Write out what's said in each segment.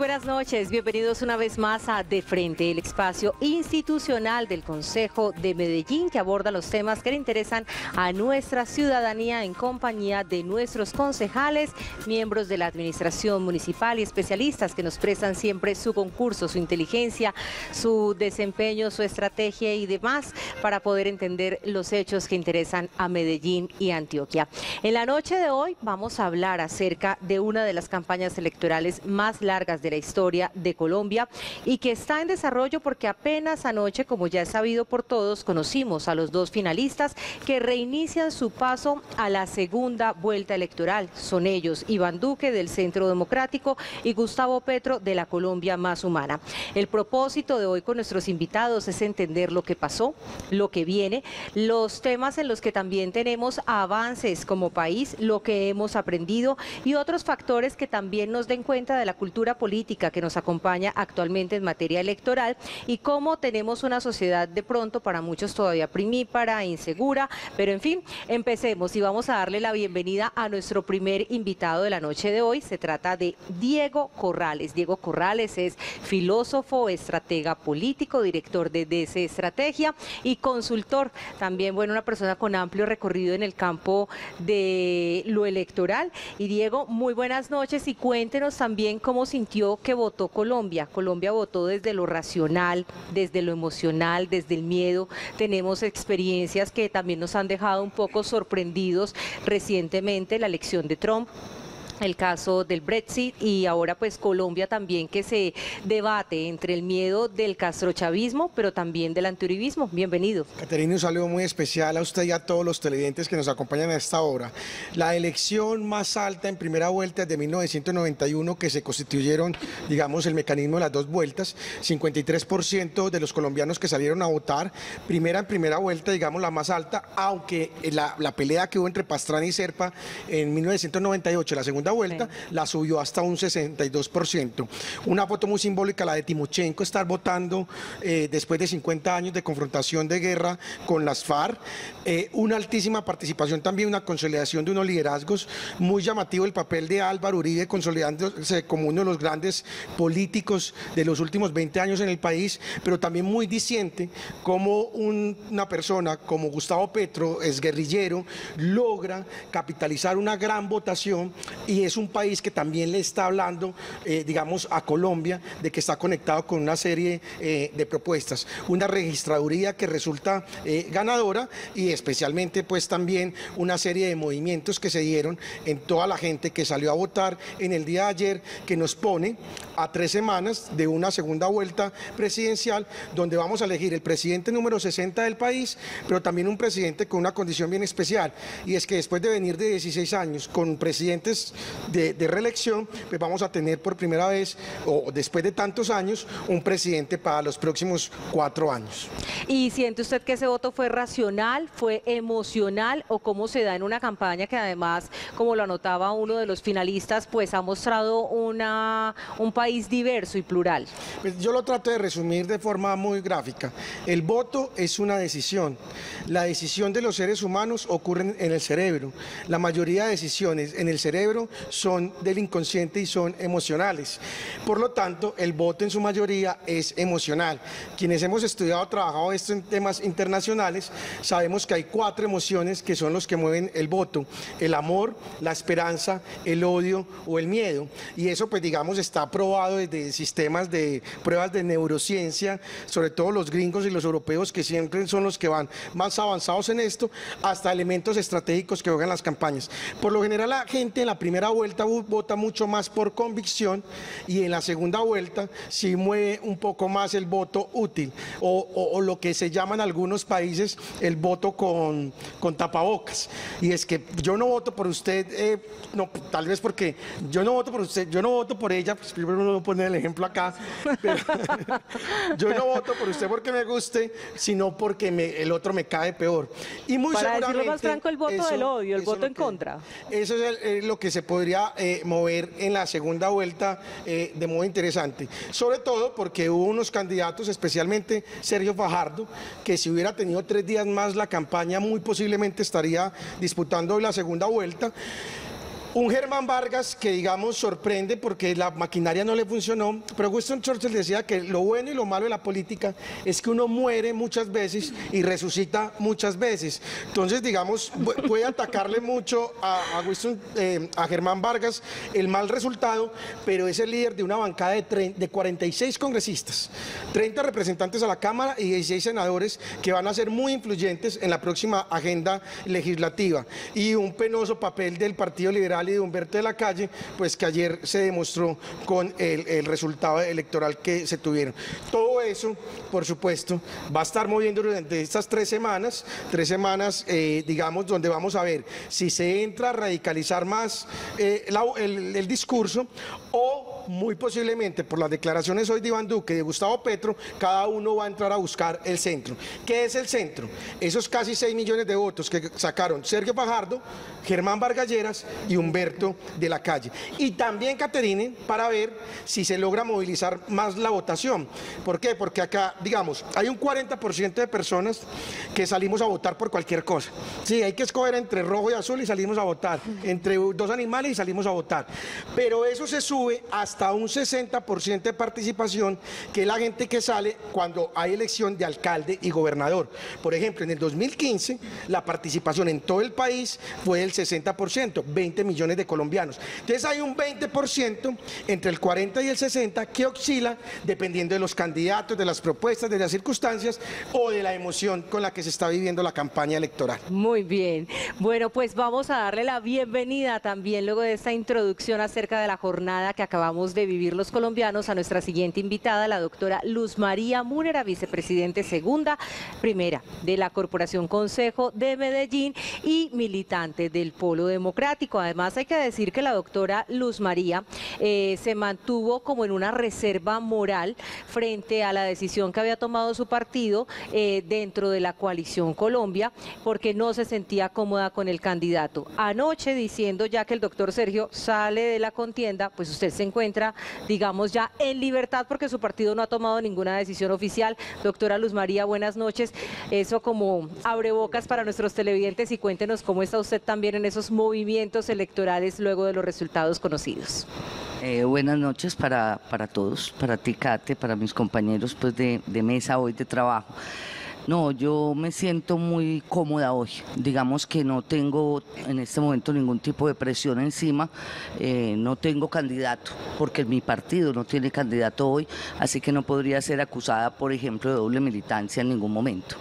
buenas noches, bienvenidos una vez más a De Frente, el espacio institucional del Consejo de Medellín que aborda los temas que le interesan a nuestra ciudadanía en compañía de nuestros concejales, miembros de la administración municipal y especialistas que nos prestan siempre su concurso, su inteligencia, su desempeño, su estrategia y demás para poder entender los hechos que interesan a Medellín y Antioquia. En la noche de hoy vamos a hablar acerca de una de las campañas electorales más largas de la historia de Colombia y que está en desarrollo porque apenas anoche, como ya es sabido por todos, conocimos a los dos finalistas que reinician su paso a la segunda vuelta electoral. Son ellos, Iván Duque del Centro Democrático y Gustavo Petro de la Colombia Más Humana. El propósito de hoy con nuestros invitados es entender lo que pasó, lo que viene, los temas en los que también tenemos avances como país, lo que hemos aprendido y otros factores que también nos den cuenta de la cultura política que nos acompaña actualmente en materia electoral y cómo tenemos una sociedad de pronto para muchos todavía primípara, insegura, pero en fin, empecemos y vamos a darle la bienvenida a nuestro primer invitado de la noche de hoy. Se trata de Diego Corrales. Diego Corrales es filósofo, estratega político, director de DC Estrategia y consultor. También, bueno, una persona con amplio recorrido en el campo de lo electoral. Y Diego, muy buenas noches y cuéntenos también cómo sintió que votó Colombia. Colombia votó desde lo racional, desde lo emocional, desde el miedo. Tenemos experiencias que también nos han dejado un poco sorprendidos recientemente, la elección de Trump, el caso del Brexit y ahora pues Colombia también, que se debate entre el miedo del castrochavismo pero también del antiuribismo. Bienvenido. Caterina, un saludo muy especial a usted y a todos los televidentes que nos acompañan a esta hora. La elección más alta en primera vuelta de 1991, que se constituyeron, digamos, el mecanismo de las dos vueltas, 53% de los colombianos que salieron a votar, en primera vuelta, digamos, la más alta, aunque la pelea que hubo entre Pastrana y Serpa en 1998, la segunda vuelta, la subió hasta un 62%. Una foto muy simbólica, la de Timochenko, estar votando después de 50 años de confrontación de guerra con las FARC. Una altísima participación también, una consolidación de unos liderazgos. Muy llamativo el papel de Álvaro Uribe, consolidándose como uno de los grandes políticos de los últimos 20 años en el país, pero también muy diciente como una persona como Gustavo Petro, exguerrillero, logra capitalizar una gran votación. Y es un país que también le está hablando, digamos, a Colombia, de que está conectado con una serie de propuestas. Una registraduría que resulta ganadora y especialmente pues también una serie de movimientos que se dieron en toda la gente que salió a votar en el día de ayer, que nos pone a 3 semanas de una segunda vuelta presidencial, donde vamos a elegir el presidente número 60 del país, pero también un presidente con una condición bien especial, y es que después de venir de 16 años con presidentes de reelección, pues vamos a tener por primera vez, o después de tantos años, un presidente para los próximos 4 años. ¿Y siente usted que ese voto fue racional, fue emocional o cómo se da en una campaña que además, como lo anotaba uno de los finalistas, pues ha mostrado un país diverso y plural? Pues yo lo trato de resumir de forma muy gráfica. El voto es una decisión. La decisión de los seres humanos ocurre en el cerebro. La mayoría de decisiones en el cerebro son del inconsciente y son emocionales. Por lo tanto, el voto en su mayoría es emocional. Quienes hemos estudiado, trabajado esto en temas internacionales, sabemos que hay 4 emociones que son los que mueven el voto: el amor, la esperanza, el odio o el miedo. Y eso, pues digamos, está probado desde sistemas de pruebas de neurociencia, sobre todo los gringos y los europeos, que siempre son los que van más avanzados en esto, hasta elementos estratégicos que juegan las campañas. Por lo general, la gente en la primera vuelta vota mucho más por convicción y en la segunda vuelta sí mueve un poco más el voto útil o lo que se llama en algunos países el voto con tapabocas. Y es que yo no voto por usted, no, tal vez porque yo no voto por usted, yo no voto por ella, pues primero no voy a poner el ejemplo acá, pero yo no voto por usted porque me guste, sino porque el otro me cae peor. Y muy para seguramente, decirlo más franco, el voto del odio, el voto en contra. Eso es lo que se podría mover en la segunda vuelta de modo interesante, sobre todo porque hubo unos candidatos, especialmente Sergio Fajardo, que si hubiera tenido 3 días más la campaña muy posiblemente estaría disputando la segunda vuelta. Un Germán Vargas que, digamos, sorprende porque la maquinaria no le funcionó, pero Winston Churchill decía que lo bueno y lo malo de la política es que uno muere muchas veces y resucita muchas veces. Entonces, digamos, puede atacarle mucho a Germán Vargas el mal resultado, pero es el líder de una bancada de 46 congresistas, 30 representantes a la Cámara y 16 senadores que van a ser muy influyentes en la próxima agenda legislativa. Y un penoso papel del Partido Liberal y de Humberto de la Calle, pues que ayer se demostró con el resultado electoral que se tuvieron. Todo eso, por supuesto, va a estar moviendo durante estas 3 semanas, digamos, donde vamos a ver si se entra a radicalizar más el discurso o muy posiblemente por las declaraciones hoy de Iván Duque y de Gustavo Petro, cada uno va a entrar a buscar el centro. ¿Qué es el centro? Esos casi 6 millones de votos que sacaron Sergio Fajardo, Germán Vargas Lleras y Humberto de la Calle. Y también, Caterine, para ver si se logra movilizar más la votación. ¿Por qué? Porque acá, digamos, hay un 40% de personas que salimos a votar por cualquier cosa. Sí, hay que escoger entre rojo y azul y salimos a votar, entre 2 animales y salimos a votar. Pero eso se sube hasta un 60% de participación, que es la gente que sale cuando hay elección de alcalde y gobernador. Por ejemplo, en el 2015, la participación en todo el país fue del 60%, 20 millones de colombianos. Entonces hay un 20% entre el 40 y el 60 que oscila dependiendo de los candidatos, de las propuestas, de las circunstancias o de la emoción con la que se está viviendo la campaña electoral. Muy bien. Bueno, pues vamos a darle la bienvenida también luego de esta introducción acerca de la jornada que acabamos de vivir los colombianos a nuestra siguiente invitada, la doctora Luz María Múnera, vicepresidente primera de la Corporación Consejo de Medellín y militante del Polo Democrático. Además, hay que decir que la doctora Luz María se mantuvo como en una reserva moral frente a la decisión que había tomado su partido dentro de la coalición Colombia, porque no se sentía cómoda con el candidato. Anoche, diciendo ya que el doctor Sergio sale de la contienda, pues usted se encuentra, digamos, ya en libertad porque su partido no ha tomado ninguna decisión oficial. Doctora Luz María, buenas noches. Eso como abre bocas para nuestros televidentes y cuéntenos cómo está usted también en esos movimientos electorales luego de los resultados conocidos. Buenas noches para todos, para ti, Kate, para mis compañeros pues de mesa hoy de trabajo. No, yo me siento muy cómoda hoy, digamos que no tengo en este momento ningún tipo de presión encima, no tengo candidato, porque mi partido no tiene candidato hoy, así que no podría ser acusada, por ejemplo, de doble militancia en ningún momento.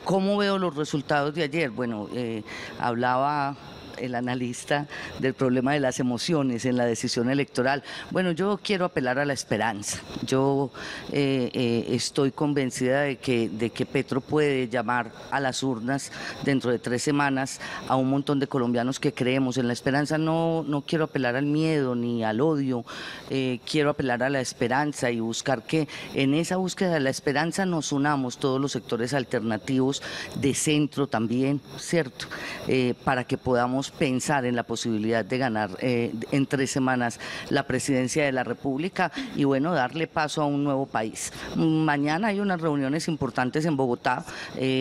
¿Cómo veo los resultados de ayer? Bueno, hablaba el analista del problema de las emociones en la decisión electoral. Bueno, yo quiero apelar a la esperanza. Yo estoy convencida de que Petro puede llamar a las urnas dentro de 3 semanas a un montón de colombianos que creemos en la esperanza. No quiero apelar al miedo ni al odio, quiero apelar a la esperanza y buscar que en esa búsqueda de la esperanza nos unamos todos los sectores alternativos de centro también, ¿cierto? Para que podamos pensar en la posibilidad de ganar en 3 semanas la presidencia de la República y bueno, darle paso a un nuevo país. Mañana hay unas reuniones importantes en Bogotá,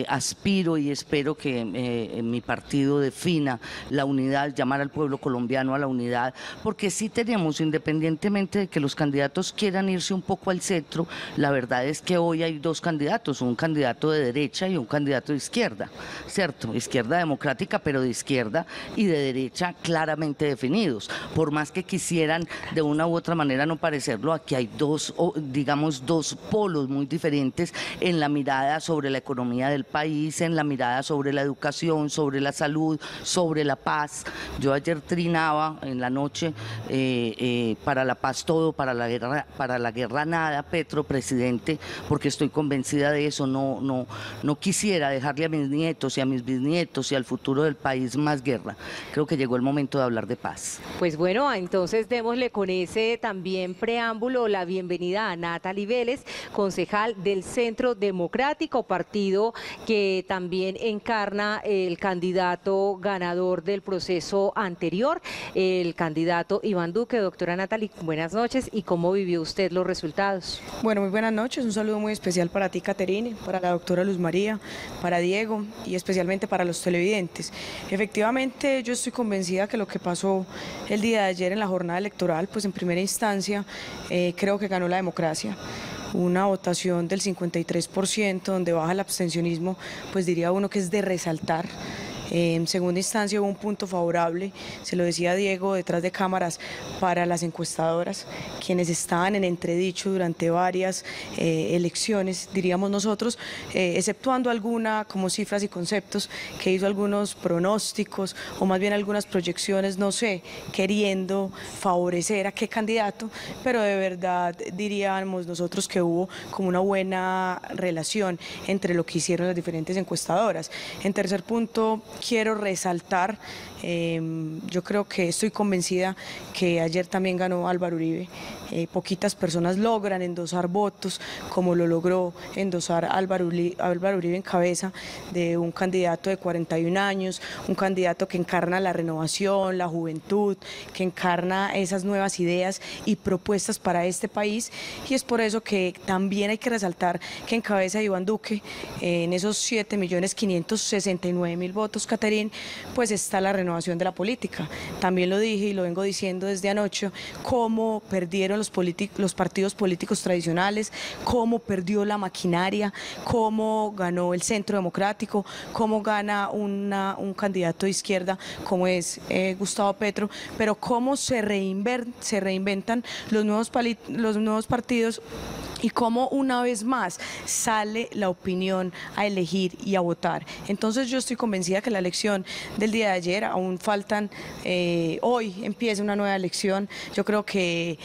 aspiro y espero que mi partido defina la unidad, llamar al pueblo colombiano a la unidad, porque sí tenemos, independientemente de que los candidatos quieran irse un poco al centro, la verdad es que hoy hay 2 candidatos, un candidato de derecha y un candidato de izquierda, ¿cierto? Izquierda democrática, pero de izquierda y de derecha claramente definidos. Por más que quisieran de una u otra manera no parecerlo, aquí hay 2 polos muy diferentes en la mirada sobre la economía del país, en la mirada sobre la educación, sobre la salud, sobre la paz. Yo ayer trinaba en la noche para la paz todo, para la guerra nada, Petro presidente, porque estoy convencida de eso. No quisiera dejarle a mis nietos y a mis bisnietos y al futuro del país más guerra. Creo que llegó el momento de hablar de paz. Pues bueno, entonces démosle con ese también preámbulo la bienvenida a Natalie Vélez, concejal del Centro Democrático, partido que también encarna el candidato ganador del proceso anterior, el candidato Iván Duque. Doctora Natalie, buenas noches, ¿y cómo vivió usted los resultados? Bueno, muy buenas noches, un saludo muy especial para ti, Caterine, para la doctora Luz María, para Diego y especialmente para los televidentes. Efectivamente, Realmente yo estoy convencida que lo que pasó el día de ayer en la jornada electoral, pues en primera instancia creo que ganó la democracia. Una votación del 53%, donde baja el abstencionismo, pues diría uno que es de resaltar. En segunda instancia hubo un punto favorable, se lo decía Diego, detrás de cámaras, para las encuestadoras, quienes estaban en entredicho durante varias elecciones, diríamos nosotros, exceptuando alguna como cifras y conceptos, que hizo algunos pronósticos o más bien algunas proyecciones, no sé, queriendo favorecer a qué candidato, pero de verdad diríamos nosotros que hubo como una buena relación entre lo que hicieron las diferentes encuestadoras. En tercer punto, quiero resaltar, yo creo que estoy convencida que ayer también ganó Álvaro Uribe. Poquitas personas logran endosar votos como lo logró endosar Álvaro Uribe en cabeza de un candidato de 41 años, un candidato que encarna la renovación, la juventud, que encarna esas nuevas ideas y propuestas para este país, y es por eso que también hay que resaltar que en cabeza de Iván Duque, en esos 7.569.000 votos, Caterín, pues está la renovación de la política. También lo dije y lo vengo diciendo desde anoche, cómo perdieron los partidos políticos tradicionales, cómo perdió la maquinaria, cómo ganó el Centro Democrático, cómo gana un candidato de izquierda como es Gustavo Petro, pero cómo se reinventan los nuevos partidos y cómo una vez más sale la opinión a elegir y a votar. Entonces yo estoy convencida que la elección del día de ayer, aún faltan, hoy empieza una nueva elección. Yo creo que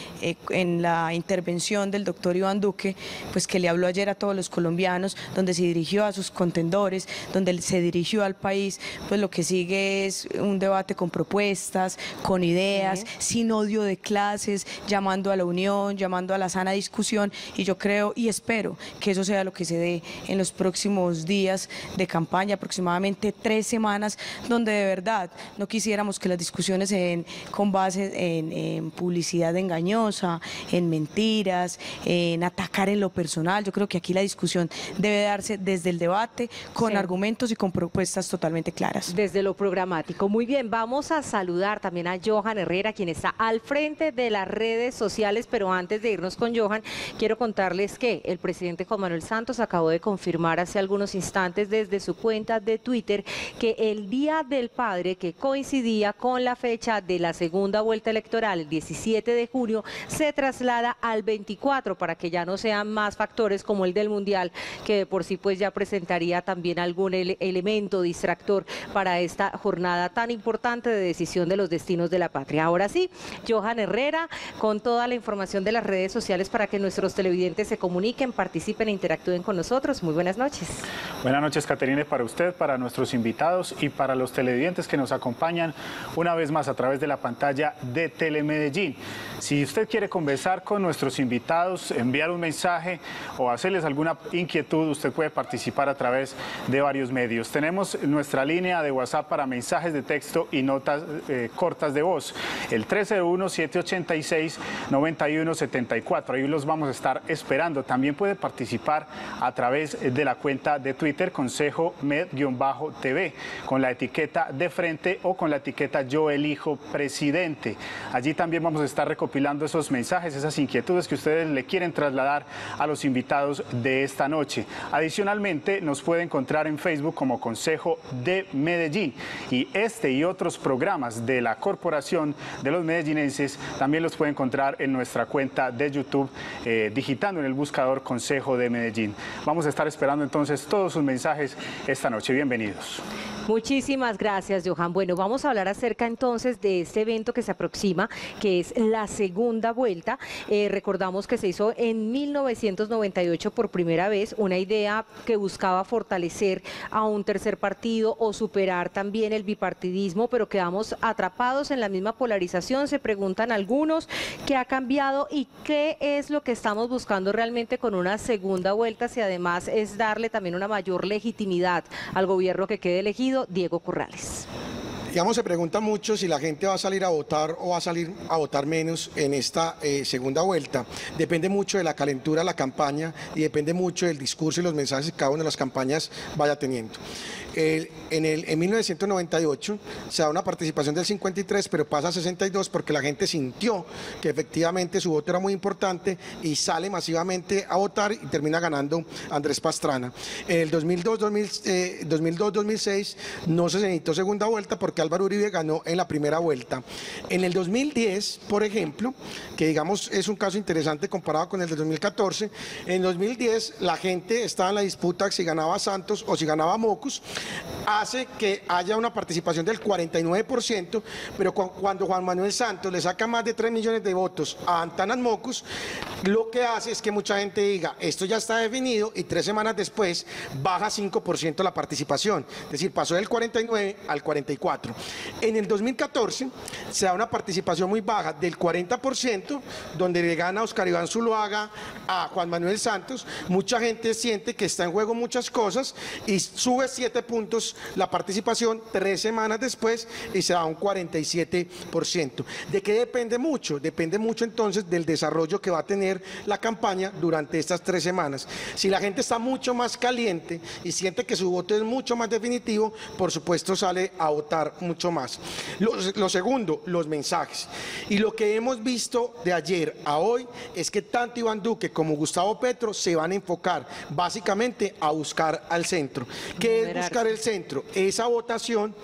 en la intervención del doctor Iván Duque, pues que le habló ayer a todos los colombianos, donde se dirigió a sus contendores, donde se dirigió al país, pues lo que sigue es un debate con propuestas, con ideas, sin odio de clases, llamando a la unión, llamando a la sana discusión, y yo creo y espero que eso sea lo que se dé en los próximos días de campaña, aproximadamente 3 semanas, donde de verdad no quisiéramos que las discusiones con base en publicidad engañosa, en mentiras, en atacar en lo personal. Yo creo que aquí la discusión debe darse desde el debate, con argumentos y con propuestas totalmente claras. Desde lo programático. Muy bien, vamos a saludar también a Johan Herrera, quien está al frente de las redes sociales, pero antes de irnos con Johan, quiero contarles que el presidente Juan Manuel Santos acabó de confirmar hace algunos instantes desde su cuenta de Twitter que el Día del Padre, que coincidía con la fecha de la segunda vuelta electoral, el 17 de junio, se traslada al 24 para que ya no sean más factores como el del Mundial, que de por sí pues ya presentaría también algún elemento distractor para esta jornada tan importante de decisión de los destinos de la patria. Ahora sí, Johan Herrera, con toda la información de las redes sociales para que nuestros televidentes se comuniquen, participen e interactúen con nosotros. Muy buenas noches. Buenas noches, Caterine, para usted, para nuestros invitados y para los televidentes que nos acompañan una vez más a través de la pantalla de Telemedellín. Si usted quiere conversar con nuestros invitados, enviar un mensaje o hacerles alguna inquietud, usted puede participar a través de varios medios. Tenemos nuestra línea de WhatsApp para mensajes de texto y notas cortas de voz, el 301-786-9174. Ahí los vamos a estar esperando. También puede participar a través de la cuenta de Twitter Consejo Med-TV con la etiqueta de frente o con la etiqueta Yo Elijo Presidente. Allí también vamos a estar recopilando esos mensajes, esas inquietudes que ustedes le quieren trasladar a los invitados de esta noche. Adicionalmente, nos puede encontrar en Facebook como Consejo de Medellín, y este y otros programas de la Corporación de los Medellinenses también los puede encontrar en nuestra cuenta de YouTube, digitando en el buscador Consejo de Medellín. Vamos a estar esperando entonces todos sus mensajes esta noche. Bienvenidos. Muchísimas gracias, Johan. Bueno, vamos a hablar acerca entonces de este evento que se aproxima, que es la segunda vuelta. Recordamos que se hizo en 1998 por primera vez, una idea que buscaba fortalecer a un tercer partido o superar también el bipartidismo, pero quedamos atrapados en la misma polarización. Se preguntan algunos qué ha cambiado y qué es lo que estamos buscando realmente con una segunda vuelta, si además es darle también una mayor legitimidad al gobierno que quede elegido. Diego Corrales. Digamos, se pregunta mucho si la gente va a salir a votar o va a salir a votar menos en esta segunda vuelta. Depende mucho de la calentura de la campaña y depende mucho del discurso y los mensajes que cada una de las campañas vaya teniendo. En 1998 se da una participación del 53, pero pasa a 62 porque la gente sintió que efectivamente su voto era muy importante y sale masivamente a votar y termina ganando Andrés Pastrana. En el 2002-2006 no se necesitó segunda vuelta porque Álvaro Uribe ganó en la primera vuelta. En el 2010, por ejemplo, que digamos es un caso interesante comparado con el de 2014, en 2010 la gente estaba en la disputa si ganaba Santos o si ganaba Mocus, hace que haya una participación del 49%, pero cuando Juan Manuel Santos le saca más de 3 millones de votos a Antanas Mocus, lo que hace es que mucha gente diga, esto ya está definido, y 3 semanas después baja 5% la participación, es decir, pasó del 49 al 44. En el 2014 se da una participación muy baja del 40%, donde le gana Oscar Iván Zuluaga a Juan Manuel Santos. Mucha gente siente que está en juego muchas cosas y sube 7 puntos la participación 3 semanas después y se da un 47%. ¿De qué depende mucho? Depende mucho entonces del desarrollo que va a tener la campaña durante estas 3 semanas. Si la gente está mucho más caliente y siente que su voto es mucho más definitivo, por supuesto sale a votar mucho más. Lo segundo, los mensajes. Y lo que hemos visto de ayer a hoy es que tanto Iván Duque como Gustavo Petro se van a enfocar básicamente a buscar al centro. ¿Qué es buscar el centro? Esa votación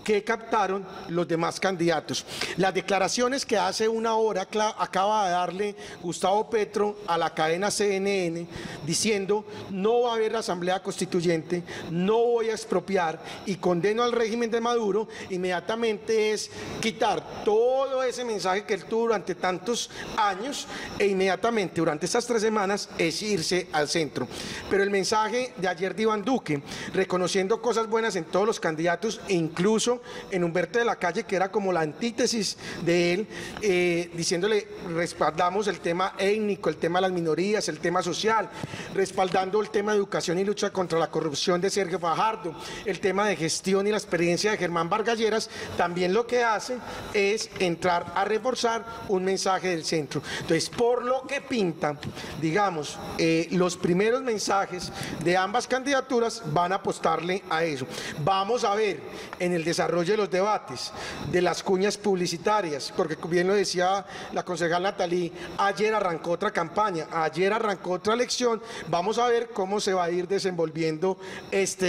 que captaron los demás candidatos. Las declaraciones que hace una hora acaba de darle Gustavo Petro a la cadena CNN diciendo no va a haber asamblea constituyente, no voy a expropiar y condeno al régimen de Maduro, inmediatamente es quitar todo ese mensaje que él tuvo durante tantos años e inmediatamente durante estas 3 semanas es irse al centro. Pero el mensaje de ayer de Iván Duque, reconociendo cosas buenas en todos los candidatos e incluso en Humberto de la Calle, que era como la antítesis de él, diciéndole respaldamos el tema étnico, el tema de las minorías, el tema social, respaldando el tema de educación y lucha contra la corrupción de Sergio Fajardo, el tema de gestión y la experiencia de Germán Vargas Lleras. También lo que hace es entrar a reforzar un mensaje del centro. Entonces, por lo que pinta, digamos, los primeros mensajes de ambas candidaturas van a apostarle a eso. Vamos a ver en el desarrollo de los debates, de las cuñas publicitarias, porque bien lo decía la concejal Natalí, ayer arrancó otra campaña, ayer arrancó otra elección. Vamos a ver cómo se va a ir desenvolviendo esta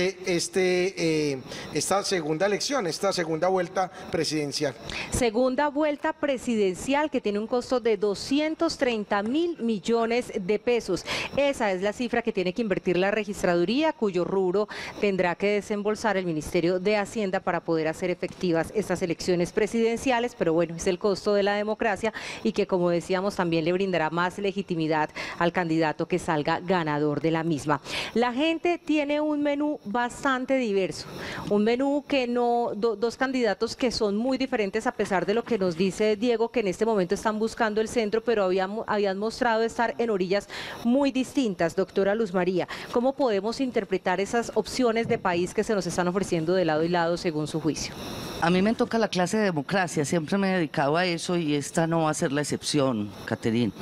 segunda elección, esta segunda vuelta presidencial. Segunda vuelta presidencial que tiene un costo de 230.000 millones de pesos. Esa es la cifra que tiene que invertir la registraduría, cuyo rubro tendrá que desembolsar el Ministerio de Hacienda para poder hacer efectivas estas elecciones presidenciales, pero bueno, es el costo de la democracia y que, como decíamos, también le brindará más legitimidad al candidato que salga ganador de la misma. La gente tiene un menú bastante diverso, un menú que dos candidatos que son muy diferentes, a pesar de lo que nos dice Diego, que en este momento están buscando el centro, pero habían mostrado estar en orillas muy distintas. Doctora Luz María, ¿cómo podemos interpretar esas opciones de país que se nos están ofreciendo de lado y lado según su juicio? A mí me toca la clase de democracia, siempre me he dedicado a eso y esta no va a ser la excepción, Caterín.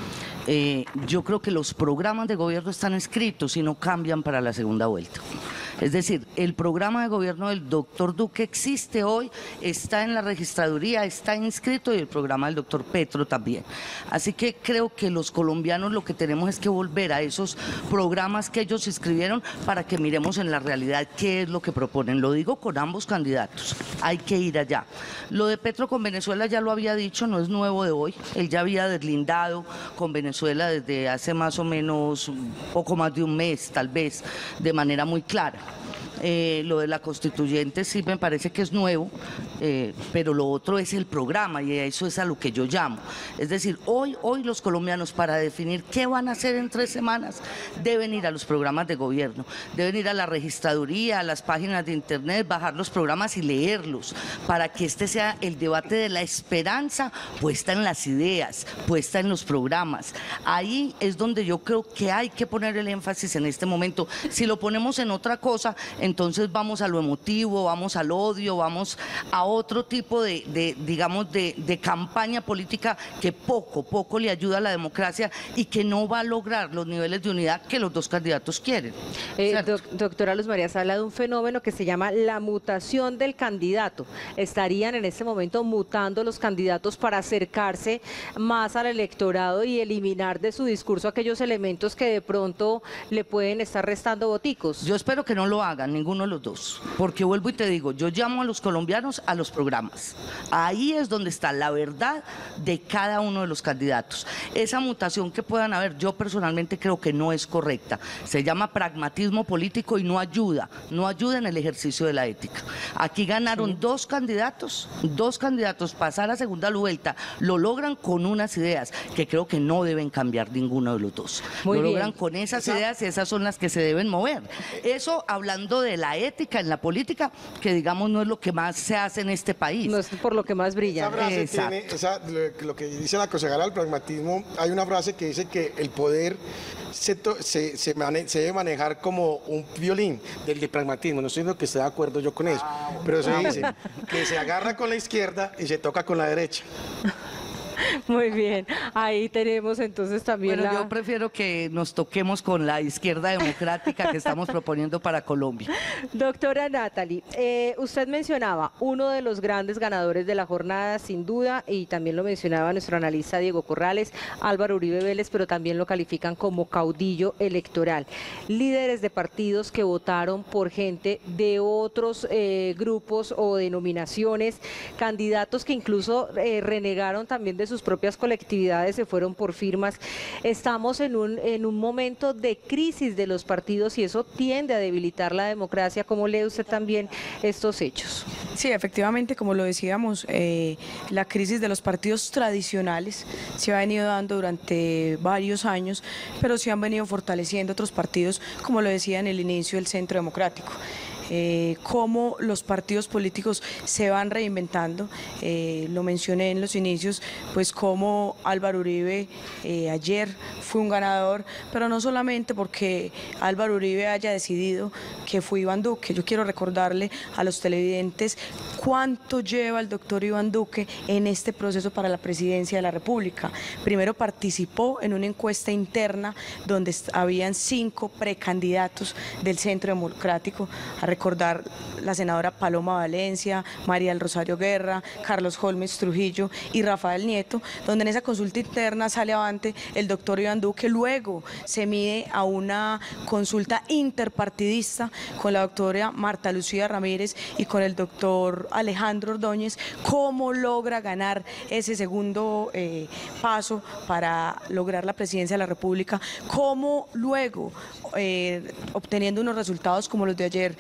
Yo creo que los programas de gobierno están escritos y no cambian para la segunda vuelta. Es decir, el programa de gobierno del doctor Duque existe hoy, está en la registraduría, está inscrito, y el programa del doctor Petro también. Así que creo que los colombianos lo que tenemos es que volver a esos programas que ellos escribieron para que miremos en la realidad qué es lo que proponen. Lo digo con ambos candidatos, hay que ir allá. Lo de Petro con Venezuela ya lo había dicho, no es nuevo de hoy, él ya había deslindado con Venezuela desde hace más o menos un poco más de un mes, tal vez, de manera muy clara. Lo de la constituyente sí me parece que es nuevo, pero lo otro es el programa y eso es a lo que yo llamo. Es decir, hoy los colombianos, para definir qué van a hacer en 3 semanas, deben ir a los programas de gobierno, deben ir a la registraduría, a las páginas de internet, bajar los programas y leerlos, para que este sea el debate de la esperanza puesta en las ideas, puesta en los programas. Ahí es donde yo creo que hay que poner el énfasis en este momento. Si lo ponemos en otra cosa, cosa, entonces vamos a lo emotivo, vamos al odio, vamos a otro tipo digamos, de campaña política que poco le ayuda a la democracia y que no va a lograr los niveles de unidad que los dos candidatos quieren. Doctora Luz María, se habla de un fenómeno que se llama la mutación del candidato. ¿Estarían en este momento mutando los candidatos para acercarse más al electorado y eliminar de su discurso aquellos elementos que de pronto le pueden estar restando voticos? Yo espero que no lo hagan ninguno de los dos, porque vuelvo y te digo, yo llamo a los colombianos a los programas. Ahí es donde está la verdad de cada uno de los candidatos. Esa mutación que puedan haber, yo personalmente creo que no es correcta. Se llama pragmatismo político y no ayuda en el ejercicio de la ética. Aquí ganaron dos candidatos, pasar a segunda vuelta, lo logran con unas ideas que creo que no deben cambiar ninguno de los dos. Lo logran con esas ideas y esas son las que se deben mover. Eso hablando de la ética en la política, que digamos no es lo que más se hace en este país. No es por lo que más brilla. Esa frase tiene, lo que dice la consejera del pragmatismo, hay una frase que dice que el poder se debe manejar como un violín del pragmatismo. No estoy diciendo que esté de acuerdo yo con eso, pero se dice que se agarra con la izquierda y se toca con la derecha. Muy bien, ahí tenemos entonces también yo prefiero que nos toquemos con la izquierda democrática que estamos proponiendo para Colombia. Doctora Natalie, usted mencionaba uno de los grandes ganadores de la jornada, sin duda, y también lo mencionaba nuestro analista Diego Corrales, Álvaro Uribe Vélez, pero también lo califican como caudillo electoral. Líderes de partidos que votaron por gente de otros grupos o denominaciones, candidatos que incluso renegaron también de sus propias colectividades, se fueron por firmas. Estamos en un momento de crisis de los partidos y eso tiende a debilitar la democracia. ¿Cómo lee usted también estos hechos? Sí, efectivamente, como lo decíamos, la crisis de los partidos tradicionales se ha venido dando durante varios años, pero se han venido fortaleciendo otros partidos, como lo decía en el inicio, el Centro Democrático. Cómo los partidos políticos se van reinventando, lo mencioné en los inicios, pues cómo Álvaro Uribe ayer fue un ganador, pero no solamente porque Álvaro Uribe haya decidido que fue Iván Duque. Yo quiero recordarle a los televidentes cuánto lleva el doctor Iván Duque en este proceso para la presidencia de la República. Primero participó en una encuesta interna donde habían 5 precandidatos del Centro Democrático, a recordar la senadora Paloma Valencia, María del Rosario Guerra, Carlos Holmes Trujillo y Rafael Nieto, donde en esa consulta interna sale avante el doctor Iván Duque. Luego se mide a una consulta interpartidista con la doctora Marta Lucía Ramírez y con el doctor Alejandro Ordóñez, cómo logra ganar ese segundo paso para lograr la presidencia de la República, cómo luego obteniendo unos resultados como los de ayer,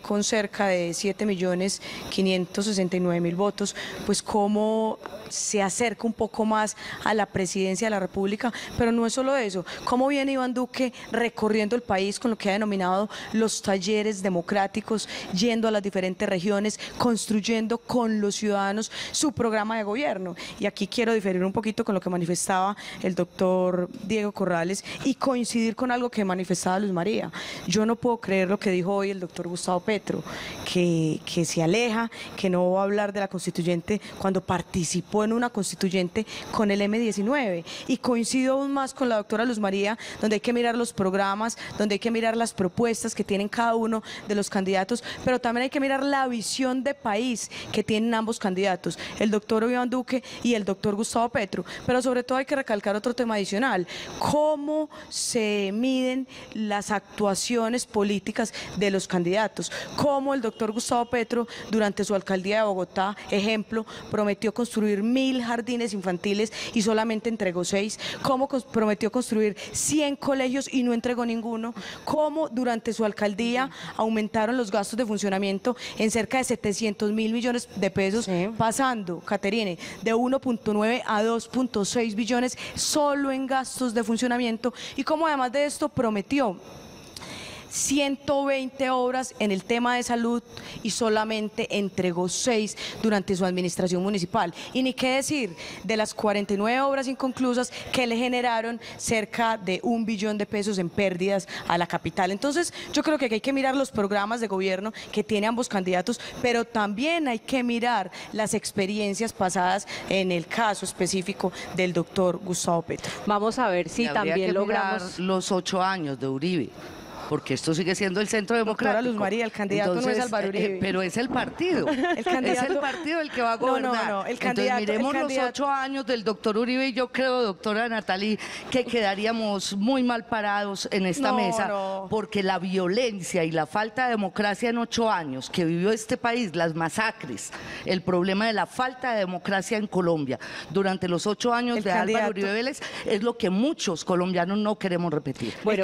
con cerca de 7.569.000 votos, pues cómo se acerca un poco más a la presidencia de la República. Pero no es solo eso, cómo viene Iván Duque recorriendo el país con lo que ha denominado los talleres democráticos, yendo a las diferentes regiones, construyendo con los ciudadanos su programa de gobierno. Y aquí quiero diferir un poquito con lo que manifestaba el doctor Diego Corrales y coincidir con algo que manifestaba Luz María. Yo no puedo creer lo que dijo hoy el doctor Gustavo Petro, que se aleja, que no va a hablar de la constituyente cuando participó en una constituyente con el M19, y coincido aún más con la doctora Luz María, donde hay que mirar los programas, donde hay que mirar las propuestas que tienen cada uno de los candidatos, pero también hay que mirar la visión de país que tienen ambos candidatos, el doctor Iván Duque y el doctor Gustavo Petro. Pero sobre todo hay que recalcar otro tema adicional: cómo se miden las actuaciones políticas de los candidatos, cómo el doctor Gustavo Petro durante su alcaldía de Bogotá, ejemplo, prometió construir 1.000 jardines infantiles y solamente entregó 6, cómo prometió construir 100 colegios y no entregó ninguno, cómo durante su alcaldía aumentaron los gastos de funcionamiento en cerca de 700.000 millones de pesos, pasando, Caterine, de 1.9 a 2.6 billones solo en gastos de funcionamiento, y cómo además de esto prometió 120 obras en el tema de salud y solamente entregó 6 durante su administración municipal. Y ni qué decir de las 49 obras inconclusas que le generaron cerca de 1 billón de pesos en pérdidas a la capital. Entonces, yo creo que hay que mirar los programas de gobierno que tienen ambos candidatos, pero también hay que mirar las experiencias pasadas en el caso específico del doctor Gustavo Petro. Vamos a ver si también logramos los 8 años de Uribe, porque esto sigue siendo el Centro Democrático. Doctora Luz María, el candidato no es Álvaro Uribe. Pero es el partido. Es el partido el que va a gobernar. No, el candidato. Entonces miremos los 8 años del doctor Uribe y yo creo, doctora Natalie, que quedaríamos muy mal parados en esta mesa, porque la violencia y la falta de democracia en 8 años que vivió este país, las masacres, el problema de la falta de democracia en Colombia durante los 8 años de Álvaro Uribe Vélez es lo que muchos colombianos no queremos repetir. Bueno,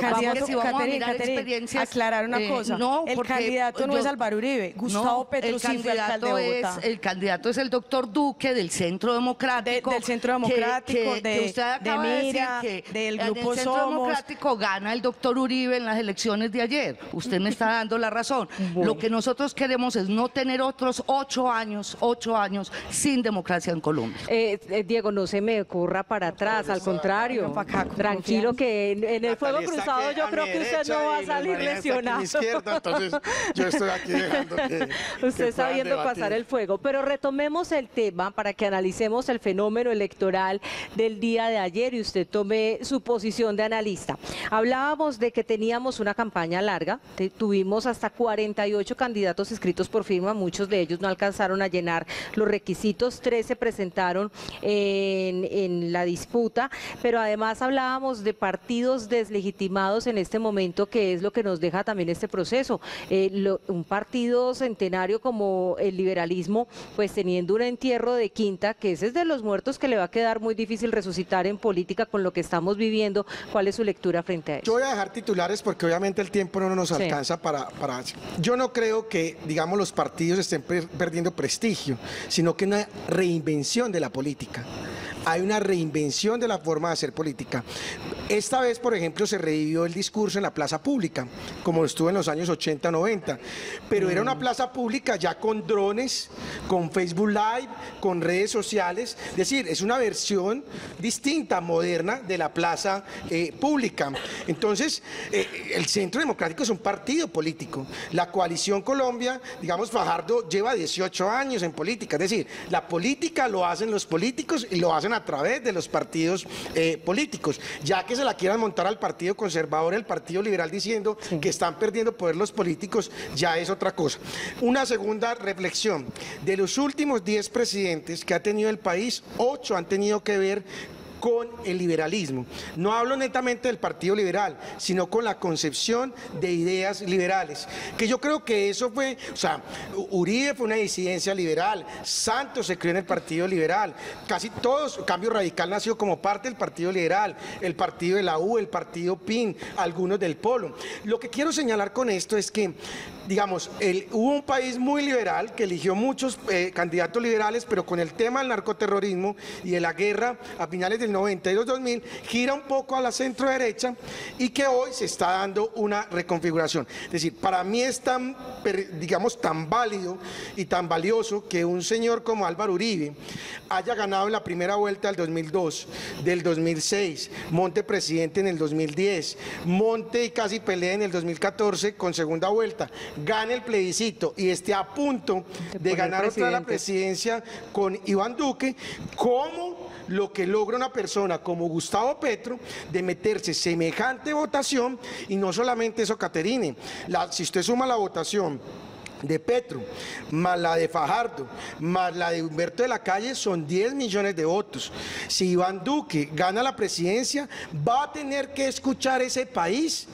aclarar una cosa, el candidato no es Álvaro Uribe, Gustavo Petro sí fue alcalde de Bogotá. El candidato es el doctor Duque del Centro Democrático. Del Centro Democrático, que usted acaba de decir que del grupo en el Centro Somos. Democrático gana el doctor Uribe en las elecciones de ayer. Usted me está dando la razón. Bueno. Lo que nosotros queremos es no tener otros 8 años sin democracia en Colombia. Diego, no se me ocurra para atrás, al contrario. Tranquilo que en el fuego cruzado yo creo que usted no va a salir lesionado. Izquierda, entonces yo estoy aquí dejando que usted está viendo pasar el fuego. Pero retomemos el tema para que analicemos el fenómeno electoral del día de ayer y usted tome su posición de analista. Hablábamos de que teníamos una campaña larga, tuvimos hasta 48 candidatos inscritos por firma, muchos de ellos no alcanzaron a llenar los requisitos, 3 se presentaron en la disputa, pero además hablábamos de partidos deslegitimados en este momento, que es lo que nos deja también este proceso. Un partido centenario como el liberalismo, pues teniendo un entierro de quinta, que ese es de los muertos que le va a quedar muy difícil resucitar en política con lo que estamos viviendo. ¿Cuál es su lectura frente a eso? Yo voy a dejar titulares porque obviamente el tiempo no nos alcanza para... Yo no creo que, digamos, los partidos estén perdiendo prestigio, sino que una reinvención de la política. Hay una reinvención de la forma de hacer política. Esta vez, por ejemplo, se revivió el discurso en la plaza pública, como estuvo en los años 80, 90, pero era una plaza pública ya con drones, con Facebook Live, con redes sociales, es decir, es una versión distinta, moderna de la plaza pública. Entonces, el Centro Democrático es un partido político. La Coalición Colombia, digamos, Fajardo lleva 18 años en política, es decir, la política lo hacen los políticos y lo hacen a través de los partidos políticos, ya que se la quieran montar al Partido Conservador, el Partido Liberal, diciendo que están perdiendo poder los políticos, ya es otra cosa. Una segunda reflexión: de los últimos 10 presidentes que ha tenido el país, 8 han tenido que ver con el liberalismo. No hablo netamente del Partido Liberal, sino con la concepción de ideas liberales, que yo creo que eso fue, o sea, Uribe fue una disidencia liberal, Santos se crió en el Partido Liberal, casi todos, Cambio Radical nació como parte del Partido Liberal, el Partido de la U, el Partido PIN, algunos del Polo. Lo que quiero señalar con esto es que, digamos, hubo un país muy liberal que eligió muchos candidatos liberales, pero con el tema del narcoterrorismo y de la guerra a finales del 90 y los 2000, gira un poco a la centro derecha y que hoy se está dando una reconfiguración. Es decir, para mí es tan, digamos, tan válido y tan valioso que un señor como Álvaro Uribe haya ganado en la primera vuelta del 2002, del 2006, monte presidente en el 2010, monte y casi pelea en el 2014 con segunda vuelta, gane el plebiscito y esté a punto de ganar otra la presidencia con Iván Duque, como lo que logra una persona como Gustavo Petro de meterse semejante votación. Y no solamente eso, Caterine, si usted suma la votación de Petro, más la de Fajardo, más la de Humberto de la Calle, son 10 millones de votos. Si Iván Duque gana la presidencia, va a tener que escuchar ese país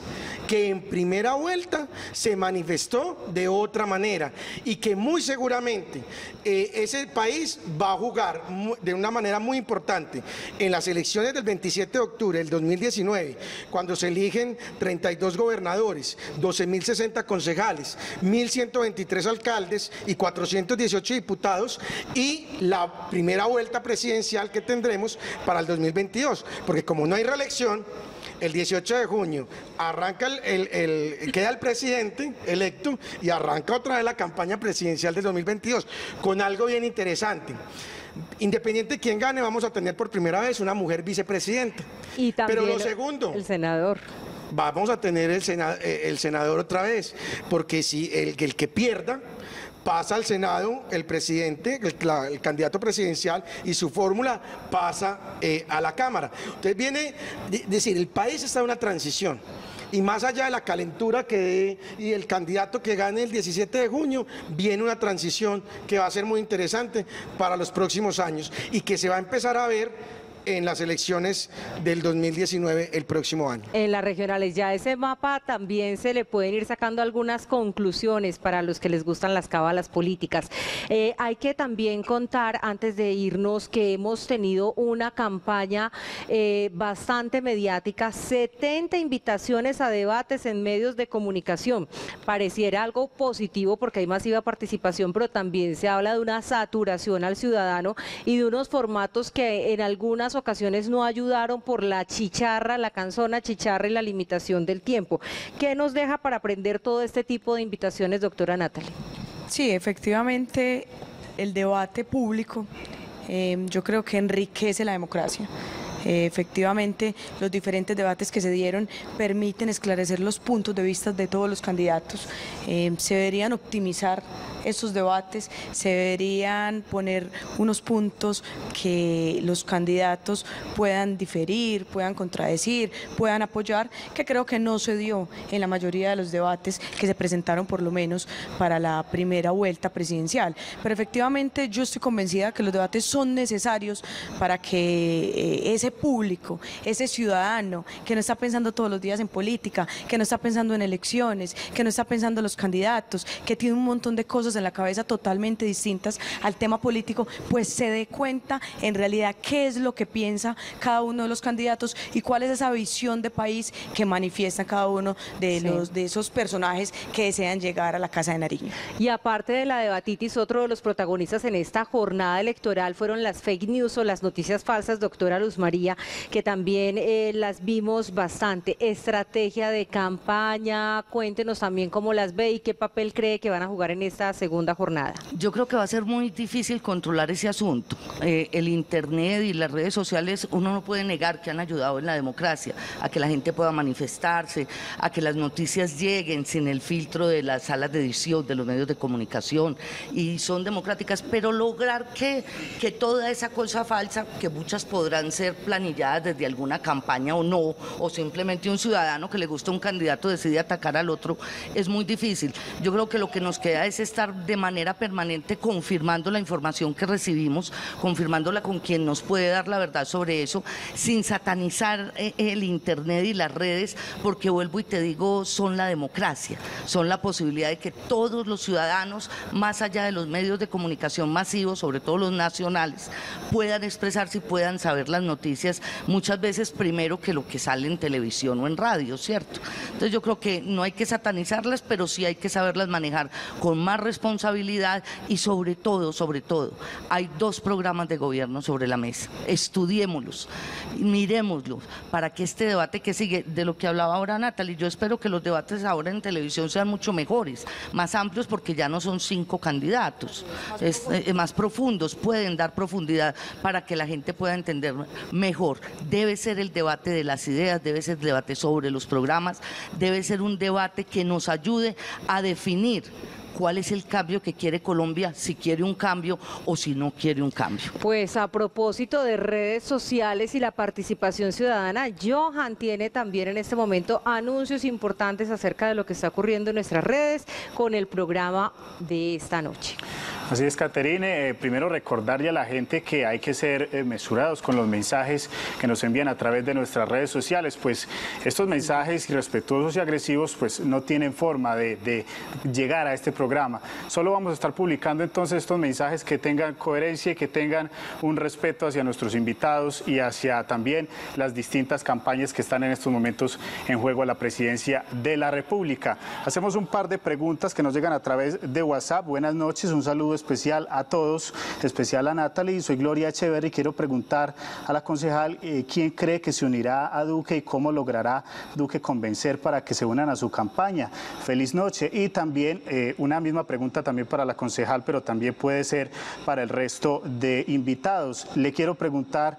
que en primera vuelta se manifestó de otra manera y que muy seguramente ese país va a jugar de una manera muy importante en las elecciones del 27 de octubre del 2019, cuando se eligen 32 gobernadores, 12.060 concejales, 1.123 alcaldes y 418 diputados, y la primera vuelta presidencial que tendremos para el 2022, porque como no hay reelección, el 18 de junio arranca queda el presidente electo y arranca otra vez la campaña presidencial del 2022 con algo bien interesante. Independiente de quién gane, vamos a tener por primera vez una mujer vicepresidenta. Y también pero lo segundo, el senador. Vamos a tener el senador otra vez, porque si el que pierda pasa al Senado, el presidente, el candidato presidencial y su fórmula pasa a la Cámara. Entonces viene, decir, el país está en una transición. Y más allá de la calentura y el candidato que gane el 17 de junio, viene una transición que va a ser muy interesante para los próximos años y que se va a empezar a ver en las elecciones del 2019 el próximo año. En las regionales ya ese mapa también se le pueden ir sacando algunas conclusiones para los que les gustan las cábalas políticas. Hay que también contar, antes de irnos, que hemos tenido una campaña bastante mediática, 70 invitaciones a debates en medios de comunicación. Pareciera algo positivo porque hay masiva participación, pero también se habla de una saturación al ciudadano y de unos formatos que en algunas ocasiones no ayudaron por la chicharra, la canzona chicharra y la limitación del tiempo. ¿Qué nos deja para aprender todo este tipo de invitaciones, doctora Natalie? Sí, efectivamente, el debate público yo creo que enriquece la democracia. Efectivamente, los diferentes debates que se dieron permiten esclarecer los puntos de vista de todos los candidatos. Se deberían optimizar estos debates, se deberían poner unos puntos que los candidatos puedan diferir, puedan contradecir, puedan apoyar, que creo que no se dio en la mayoría de los debates que se presentaron, por lo menos para la primera vuelta presidencial. Pero efectivamente yo estoy convencida que los debates son necesarios para que ese público, ese ciudadano que no está pensando todos los días en política, que no está pensando en elecciones, que no está pensando en los candidatos, que tiene un montón de cosas en la cabeza totalmente distintas al tema político, pues se dé cuenta en realidad qué es lo que piensa cada uno de los candidatos y cuál es esa visión de país que manifiesta cada uno de esos personajes que desean llegar a la Casa de Nariño. Y aparte de la debatitis, otro de los protagonistas en esta jornada electoral fueron las fake news o las noticias falsas, doctora Luz María, que también las vimos bastante. Estrategia de campaña, cuéntenos también cómo las ve y qué papel cree que van a jugar en esta segunda jornada. Yo creo que va a ser muy difícil controlar ese asunto. El internet y las redes sociales, uno no puede negar que han ayudado en la democracia, a que la gente pueda manifestarse, a que las noticias lleguen sin el filtro de las salas de edición, de los medios de comunicación, y son democráticas, pero lograr que toda esa cosa falsa, que muchas podrán ser planilladas desde alguna campaña o no, o simplemente un ciudadano que le gusta un candidato decide atacar al otro, es muy difícil. Yo creo que lo que nos queda es estar de manera permanente confirmando la información que recibimos, confirmándola con quien nos puede dar la verdad sobre eso, sin satanizar el internet y las redes, porque vuelvo y te digo, son la democracia, son la posibilidad de que todos los ciudadanos, más allá de los medios de comunicación masivos, sobre todo los nacionales, puedan expresarse y puedan saber las noticias muchas veces primero que lo que sale en televisión o en radio, ¿cierto? Entonces yo creo que no hay que satanizarlas, pero sí hay que saberlas manejar con más responsabilidad y sobre todo, hay 2 programas de gobierno sobre la mesa. Estudiémoslos, miremoslos, para que este debate que sigue, de lo que hablaba ahora Natalie, yo espero que los debates ahora en televisión sean mucho mejores, más amplios, porque ya no son 5 candidatos, más profundos, pueden dar profundidad para que la gente pueda entender mejor. Debe ser el debate de las ideas, debe ser el debate sobre los programas, debe ser un debate que nos ayude a definir cuál es el cambio que quiere Colombia, si quiere un cambio o si no quiere un cambio. Pues a propósito de redes sociales y la participación ciudadana, Johan tiene también en este momento anuncios importantes acerca de lo que está ocurriendo en nuestras redes con el programa de esta noche. Así es, Caterine. Primero recordarle a la gente que hay que ser mesurados con los mensajes que nos envían a través de nuestras redes sociales, pues estos mensajes irrespetuosos y agresivos pues no tienen forma de llegar a este programa. Solo vamos a estar publicando entonces estos mensajes que tengan coherencia y que tengan un respeto hacia nuestros invitados y hacia también las distintas campañas que están en estos momentos en juego a la presidencia de la República. Hacemos un par de preguntas que nos llegan a través de WhatsApp. Buenas noches, un saludo especial a todos, especial a Natalie. Soy Gloria Echeverri y quiero preguntar a la concejal quién cree que se unirá a Duque y cómo logrará Duque convencer para que se unan a su campaña. Feliz noche. Y también una misma pregunta también para la concejal, pero también puede ser para el resto de invitados. Le quiero preguntar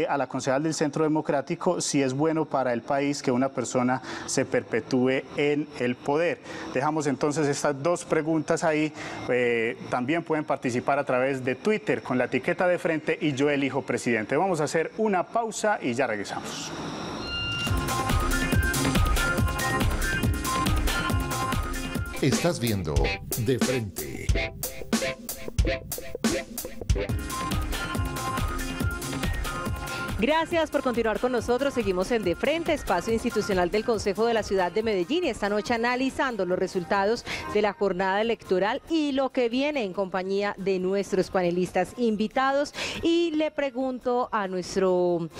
a la concejal del Centro Democrático si es bueno para el país que una persona se perpetúe en el poder. Dejamos entonces estas dos preguntas ahí. También pueden participar a través de Twitter con la etiqueta de frente y yo elijo presidente. Vamos a hacer una pausa y ya regresamos. Estás viendo De Frente. Gracias por continuar con nosotros. Seguimos en De Frente, espacio institucional del Consejo de la Ciudad de Medellín, y esta noche analizando los resultados de la jornada electoral y lo que viene en compañía de nuestros panelistas invitados. Y le pregunto a nuestro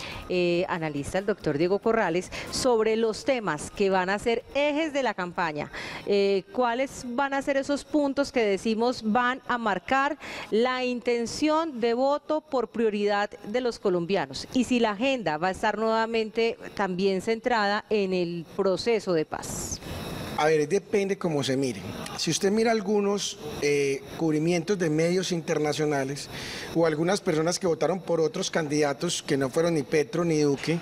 analista, el doctor Diego Corrales, sobre los temas que van a ser ejes de la campaña. ¿Cuáles van a ser esos puntos que decimos van a marcar la intención de voto por prioridad de los colombianos? Y si la agenda va a estar nuevamente también centrada en el proceso de paz. A ver, depende cómo se mire. Si usted mira algunos cubrimientos de medios internacionales o algunas personas que votaron por otros candidatos que no fueron ni Petro ni Duque,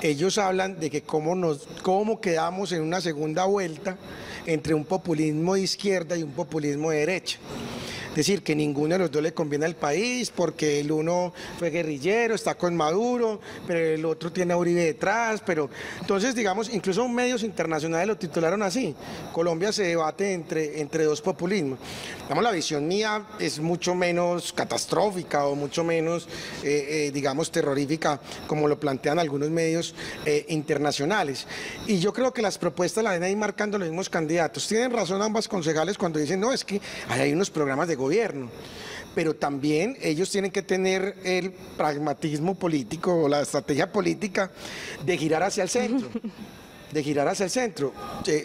ellos hablan de que cómo quedamos en una segunda vuelta entre un populismo de izquierda y un populismo de derecha. Es decir, que ninguno de los dos le conviene al país porque el uno fue guerrillero, está con Maduro, pero el otro tiene a Uribe detrás. Pero entonces, digamos, incluso medios internacionales lo titularon así: Colombia se debate entre dos populismos. Digamos, la visión mía es mucho menos catastrófica o mucho menos, digamos, terrorífica, como lo plantean algunos medios internacionales. Y yo creo que las propuestas las ven ahí marcando los mismos candidatos. Tienen razón ambas concejales cuando dicen, no, es que hay unos programas de gobierno, pero también ellos tienen que tener el pragmatismo político o la estrategia política de girar hacia el centro.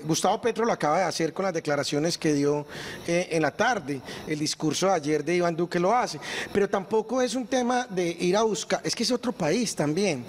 Gustavo Petro lo acaba de hacer con las declaraciones que dio en la tarde. El discurso de ayer de Iván Duque lo hace, pero tampoco es un tema de ir a buscar, es que es otro país también.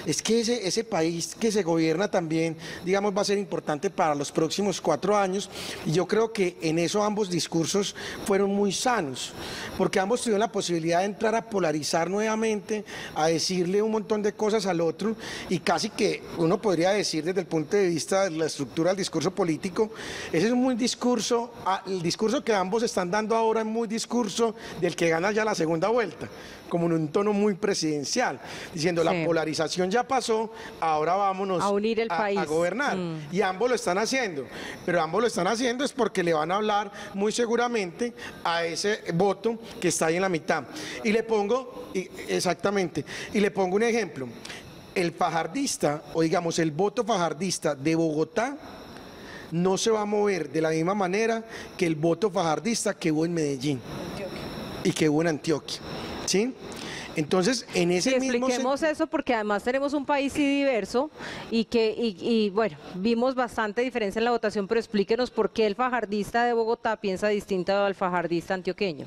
Es que ese país que se gobierna también, digamos, va a ser importante para los próximos 4 años, y yo creo que en eso ambos discursos fueron muy sanos, porque ambos tuvieron la posibilidad de entrar a polarizar nuevamente, a decirle un montón de cosas al otro, y casi que uno podría decir desde el punto de vista de la estructura del discurso político, ese es un muy discurso, el discurso que ambos están dando ahora es muy discurso del que gana ya la segunda vuelta, como en un tono muy presidencial, diciendo sí, la polarización ya pasó, ahora vámonos a unir el país, a gobernar. Y ambos lo están haciendo, pero ambos lo están haciendo es porque le van a hablar muy seguramente a ese voto que está ahí en la mitad. Y le pongo, exactamente, y le pongo un ejemplo. El fajardista, o digamos el voto fajardista de Bogotá, no se va a mover de la misma manera que el voto fajardista que hubo en Medellín y que hubo en Antioquia. ¿Sí? Entonces, en ese mismo... Expliquemos eso, porque además tenemos un país diverso y bueno, vimos bastante diferencia en la votación, pero explíquenos por qué el fajardista de Bogotá piensa distinto al fajardista antioqueño.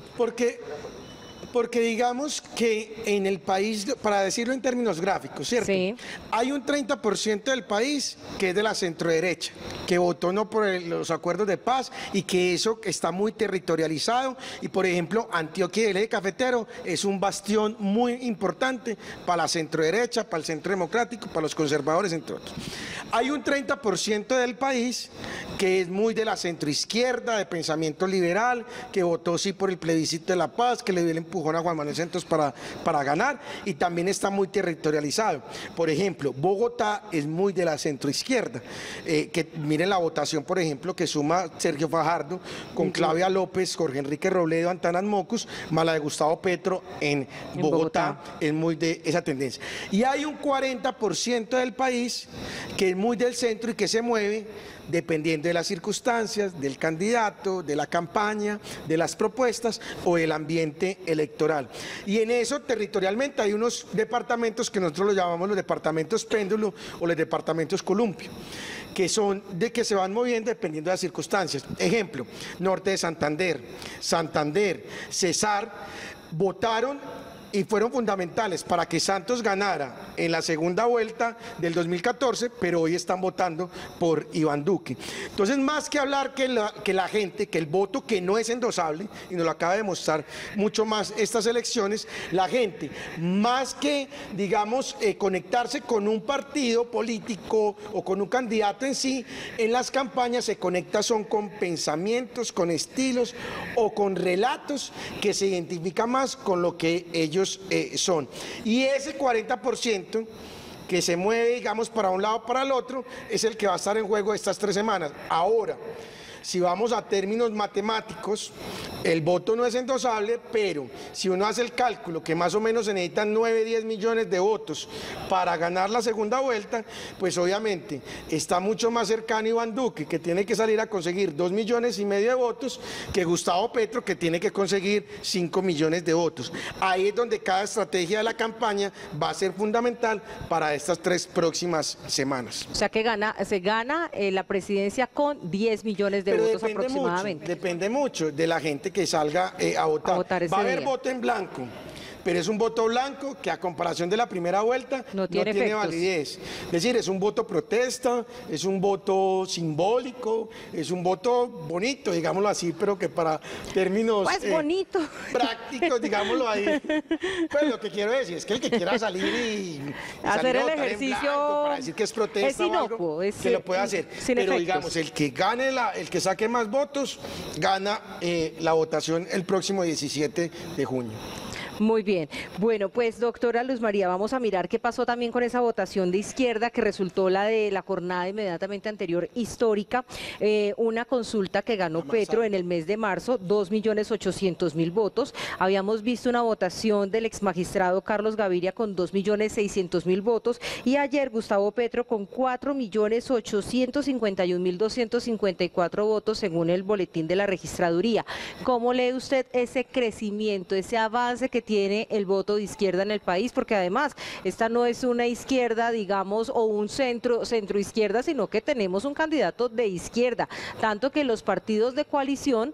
Porque digamos que en el país, para decirlo en términos gráficos, ¿cierto? Sí. Hay un 30% del país que es de la centroderecha, que votó no por los acuerdos de paz y que eso está muy territorializado. Y por ejemplo, Antioquia y el Eje Cafetero es un bastión muy importante para la centroderecha, para el Centro Democrático, para los conservadores, entre otros. Hay un 30% del país que es muy de la centroizquierda, de pensamiento liberal, que votó sí por el plebiscito de la paz, que le dio el empujón a Juan Manuel Santos para ganar, y también está muy territorializado. Por ejemplo, Bogotá es muy de la centroizquierda, que miren la votación, por ejemplo, que suma Sergio Fajardo con Claudia López, Jorge Enrique Robledo, Antanas Mocus, más la de Gustavo Petro en Bogotá, es muy de esa tendencia. Y hay un 40% del país que es muy del centro y que se mueve dependiendo de las circunstancias, del candidato, de la campaña, de las propuestas o del ambiente electoral. Y en eso, territorialmente, hay unos departamentos que nosotros los llamamos los departamentos péndulo o los departamentos columpio, que son de que se van moviendo dependiendo de las circunstancias. Ejemplo, norte de Santander, Cesar, votaron y fueron fundamentales para que Santos ganara en la segunda vuelta del 2014, pero hoy están votando por Iván Duque. Entonces, más que hablar que la gente, que el voto que no es endosable, y nos lo acaba de demostrar mucho más estas elecciones, la gente, más que, digamos, conectarse con un partido político o con un candidato en sí, en las campañas se conecta son con pensamientos, con estilos o con relatos que se identifican más con lo que ellos son. Y ese 40% que se mueve, digamos, para un lado o para el otro, es el que va a estar en juego estas 3 semanas. Ahora, si vamos a términos matemáticos, el voto no es endosable, pero si uno hace el cálculo que más o menos se necesitan 9-10 millones de votos para ganar la segunda vuelta, pues obviamente está mucho más cercano Iván Duque, que tiene que salir a conseguir 2,5 millones de votos, que Gustavo Petro, que tiene que conseguir 5 millones de votos. Ahí es donde cada estrategia de la campaña va a ser fundamental para estas 3 próximas semanas. O sea que se gana la presidencia con 10 millones de votos aproximadamente. Depende mucho de la gente que salga a votar. Va a haber voto en blanco, pero es un voto blanco que a comparación de la primera vuelta no tiene validez. Es decir, es un voto protesta, es un voto simbólico, es un voto bonito, digámoslo así, pero que para términos bonito, prácticos, digámoslo ahí. Pues lo que quiero decir es que el que quiera salir y hacer salir el ejercicio para decir que es protesta es inocuo, o algo, que lo puede hacer. Pero efectos. Digamos, el que gane, el que saque más votos, gana la votación el próximo 17 de junio. Muy bien. Bueno, pues doctora Luz María, vamos a mirar qué pasó también con esa votación de izquierda que resultó la de la jornada inmediatamente anterior histórica, una consulta que ganó Petro en el mes de marzo, 2.800.000 votos. Habíamos visto una votación del exmagistrado Carlos Gaviria con 2.600.000 votos y ayer Gustavo Petro con 4.851.254 votos según el boletín de la registraduría. ¿Cómo lee usted ese crecimiento, ese avance que tiene el voto de izquierda en el país? Porque además esta no es una izquierda, digamos, o un centro izquierda, sino que tenemos un candidato de izquierda, tanto que los partidos de coalición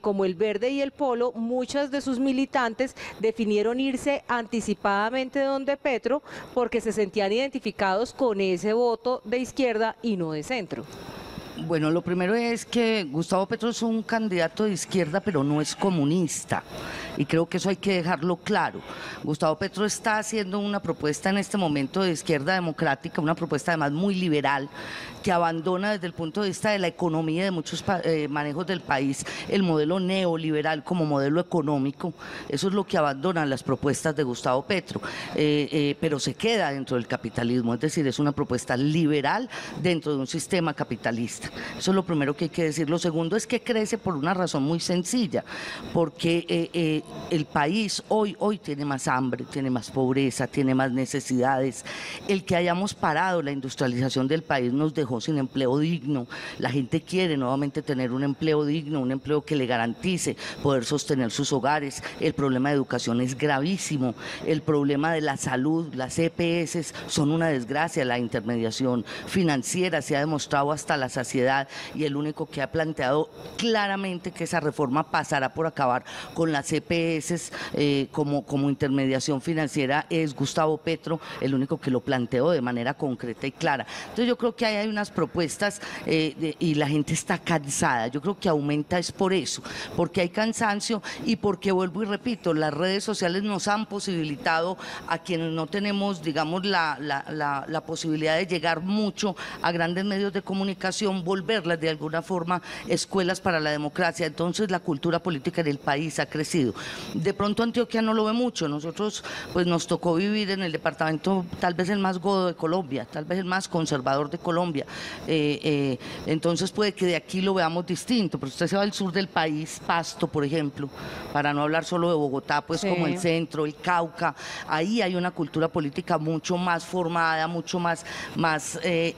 como el Verde y el Polo, muchas de sus militantes definieron irse anticipadamente de donde Petro porque se sentían identificados con ese voto de izquierda y no de centro. Bueno, lo primero es que Gustavo Petro es un candidato de izquierda, pero no es comunista. Y creo que eso hay que dejarlo claro. Gustavo Petro está haciendo una propuesta en este momento de izquierda democrática, una propuesta además muy liberal, que abandona desde el punto de vista de la economía de muchos manejos del país el modelo neoliberal como modelo económico. Eso es lo que abandonan las propuestas de Gustavo Petro, pero se queda dentro del capitalismo, es decir, es una propuesta liberal dentro de un sistema capitalista. Eso es lo primero que hay que decir. Lo segundo es que crece por una razón muy sencilla, porque el país hoy tiene más hambre, tiene más pobreza, tiene más necesidades. El que hayamos parado la industrialización del país nos dejó sin empleo digno. La gente quiere nuevamente tener un empleo digno, un empleo que le garantice poder sostener sus hogares. El problema de educación es gravísimo, el problema de la salud, las EPS son una desgracia, la intermediación financiera se ha demostrado hasta la saciedad y el único que ha planteado claramente que esa reforma pasará por acabar con las EPS como intermediación financiera es Gustavo Petro, el único que lo planteó de manera concreta y clara. Entonces yo creo que hay unas propuestas y la gente está cansada. Yo creo que aumenta es por eso, porque hay cansancio y porque, vuelvo y repito, las redes sociales nos han posibilitado a quienes no tenemos, digamos, la posibilidad de llegar mucho a grandes medios de comunicación, volverlas de alguna forma escuelas para la democracia. Entonces la cultura política en el país ha crecido. De pronto Antioquia no lo ve mucho. Nosotros pues nos tocó vivir en el departamento tal vez el más godo de Colombia, tal vez el más conservador de Colombia. Entonces puede que de aquí lo veamos distinto, pero usted se va al sur del país, Pasto por ejemplo, para no hablar solo de Bogotá, pues sí, como el centro, el Cauca, ahí hay una cultura política mucho más formada, mucho más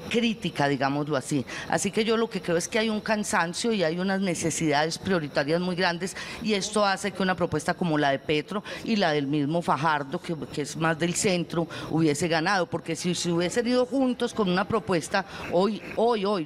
crítica, digámoslo así. Así Así que yo lo que creo es que hay un cansancio y hay unas necesidades prioritarias muy grandes, y esto hace que una propuesta como la de Petro y la del mismo Fajardo, que es más del centro, hubiese ganado, porque si se hubiesen ido juntos con una propuesta, hoy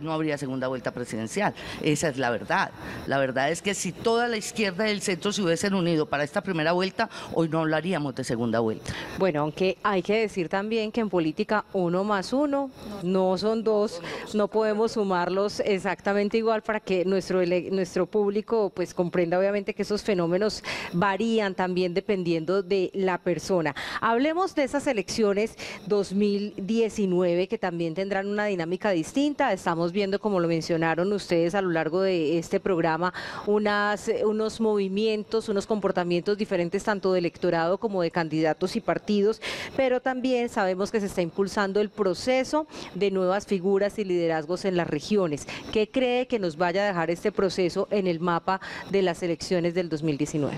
no habría segunda vuelta presidencial. Esa es la verdad. La verdad es que si toda la izquierda y el centro se hubiesen unido para esta primera vuelta, hoy no hablaríamos de segunda vuelta. Bueno, aunque hay que decir también que en política 1 más 1 no son 2, no podemos sumarlos exactamente igual para que nuestro público pues comprenda obviamente que esos fenómenos varían también dependiendo de la persona. Hablemos de esas elecciones 2019 que también tendrán una dinámica distinta. Estamos viendo, como lo mencionaron ustedes a lo largo de este programa, unos movimientos, unos comportamientos diferentes tanto de electorado como de candidatos y partidos, pero también sabemos que se está impulsando el proceso de nuevas figuras y liderazgos en las regiones. ¿Qué cree que nos vaya a dejar este proceso en el mapa de las elecciones del 2019?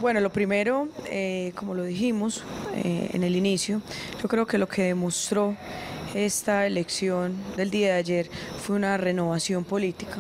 Bueno, lo primero, como lo dijimos en el inicio, yo creo que lo que demostró esta elección del día de ayer fue una renovación política.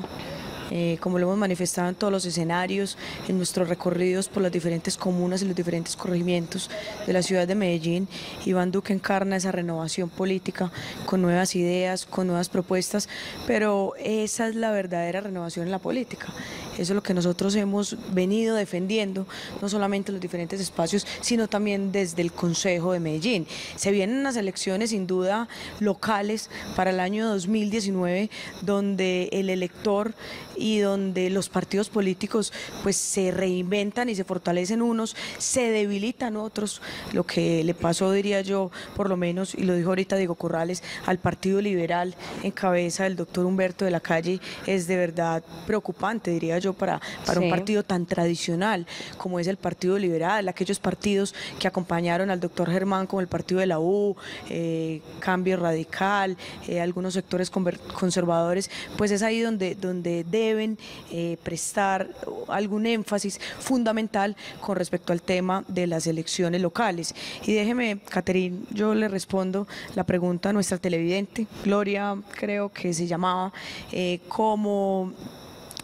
Como lo hemos manifestado en todos los escenarios, en nuestros recorridos por las diferentes comunas y los diferentes corregimientos de la ciudad de Medellín, Iván Duque encarna esa renovación política con nuevas ideas, con nuevas propuestas, pero esa es la verdadera renovación en la política. Eso es lo que nosotros hemos venido defendiendo, no solamente en los diferentes espacios, sino también desde el Consejo de Medellín. Se vienen unas elecciones sin duda locales para el año 2019, donde el elector y donde los partidos políticos pues se reinventan y se fortalecen unos, se debilitan otros, lo que le pasó, diría yo, por lo menos, y lo dijo ahorita Diego Corrales, al Partido Liberal en cabeza del doctor Humberto de la Calle, es de verdad preocupante, diría yo, para sí, un partido tan tradicional como es el Partido Liberal, aquellos partidos que acompañaron al doctor Germán como el Partido de la U, Cambio Radical, algunos sectores conservadores, pues es ahí donde deben prestar algún énfasis fundamental con respecto al tema de las elecciones locales. Y déjeme, Caterín, yo le respondo la pregunta a nuestra televidente, Gloria creo que se llamaba, como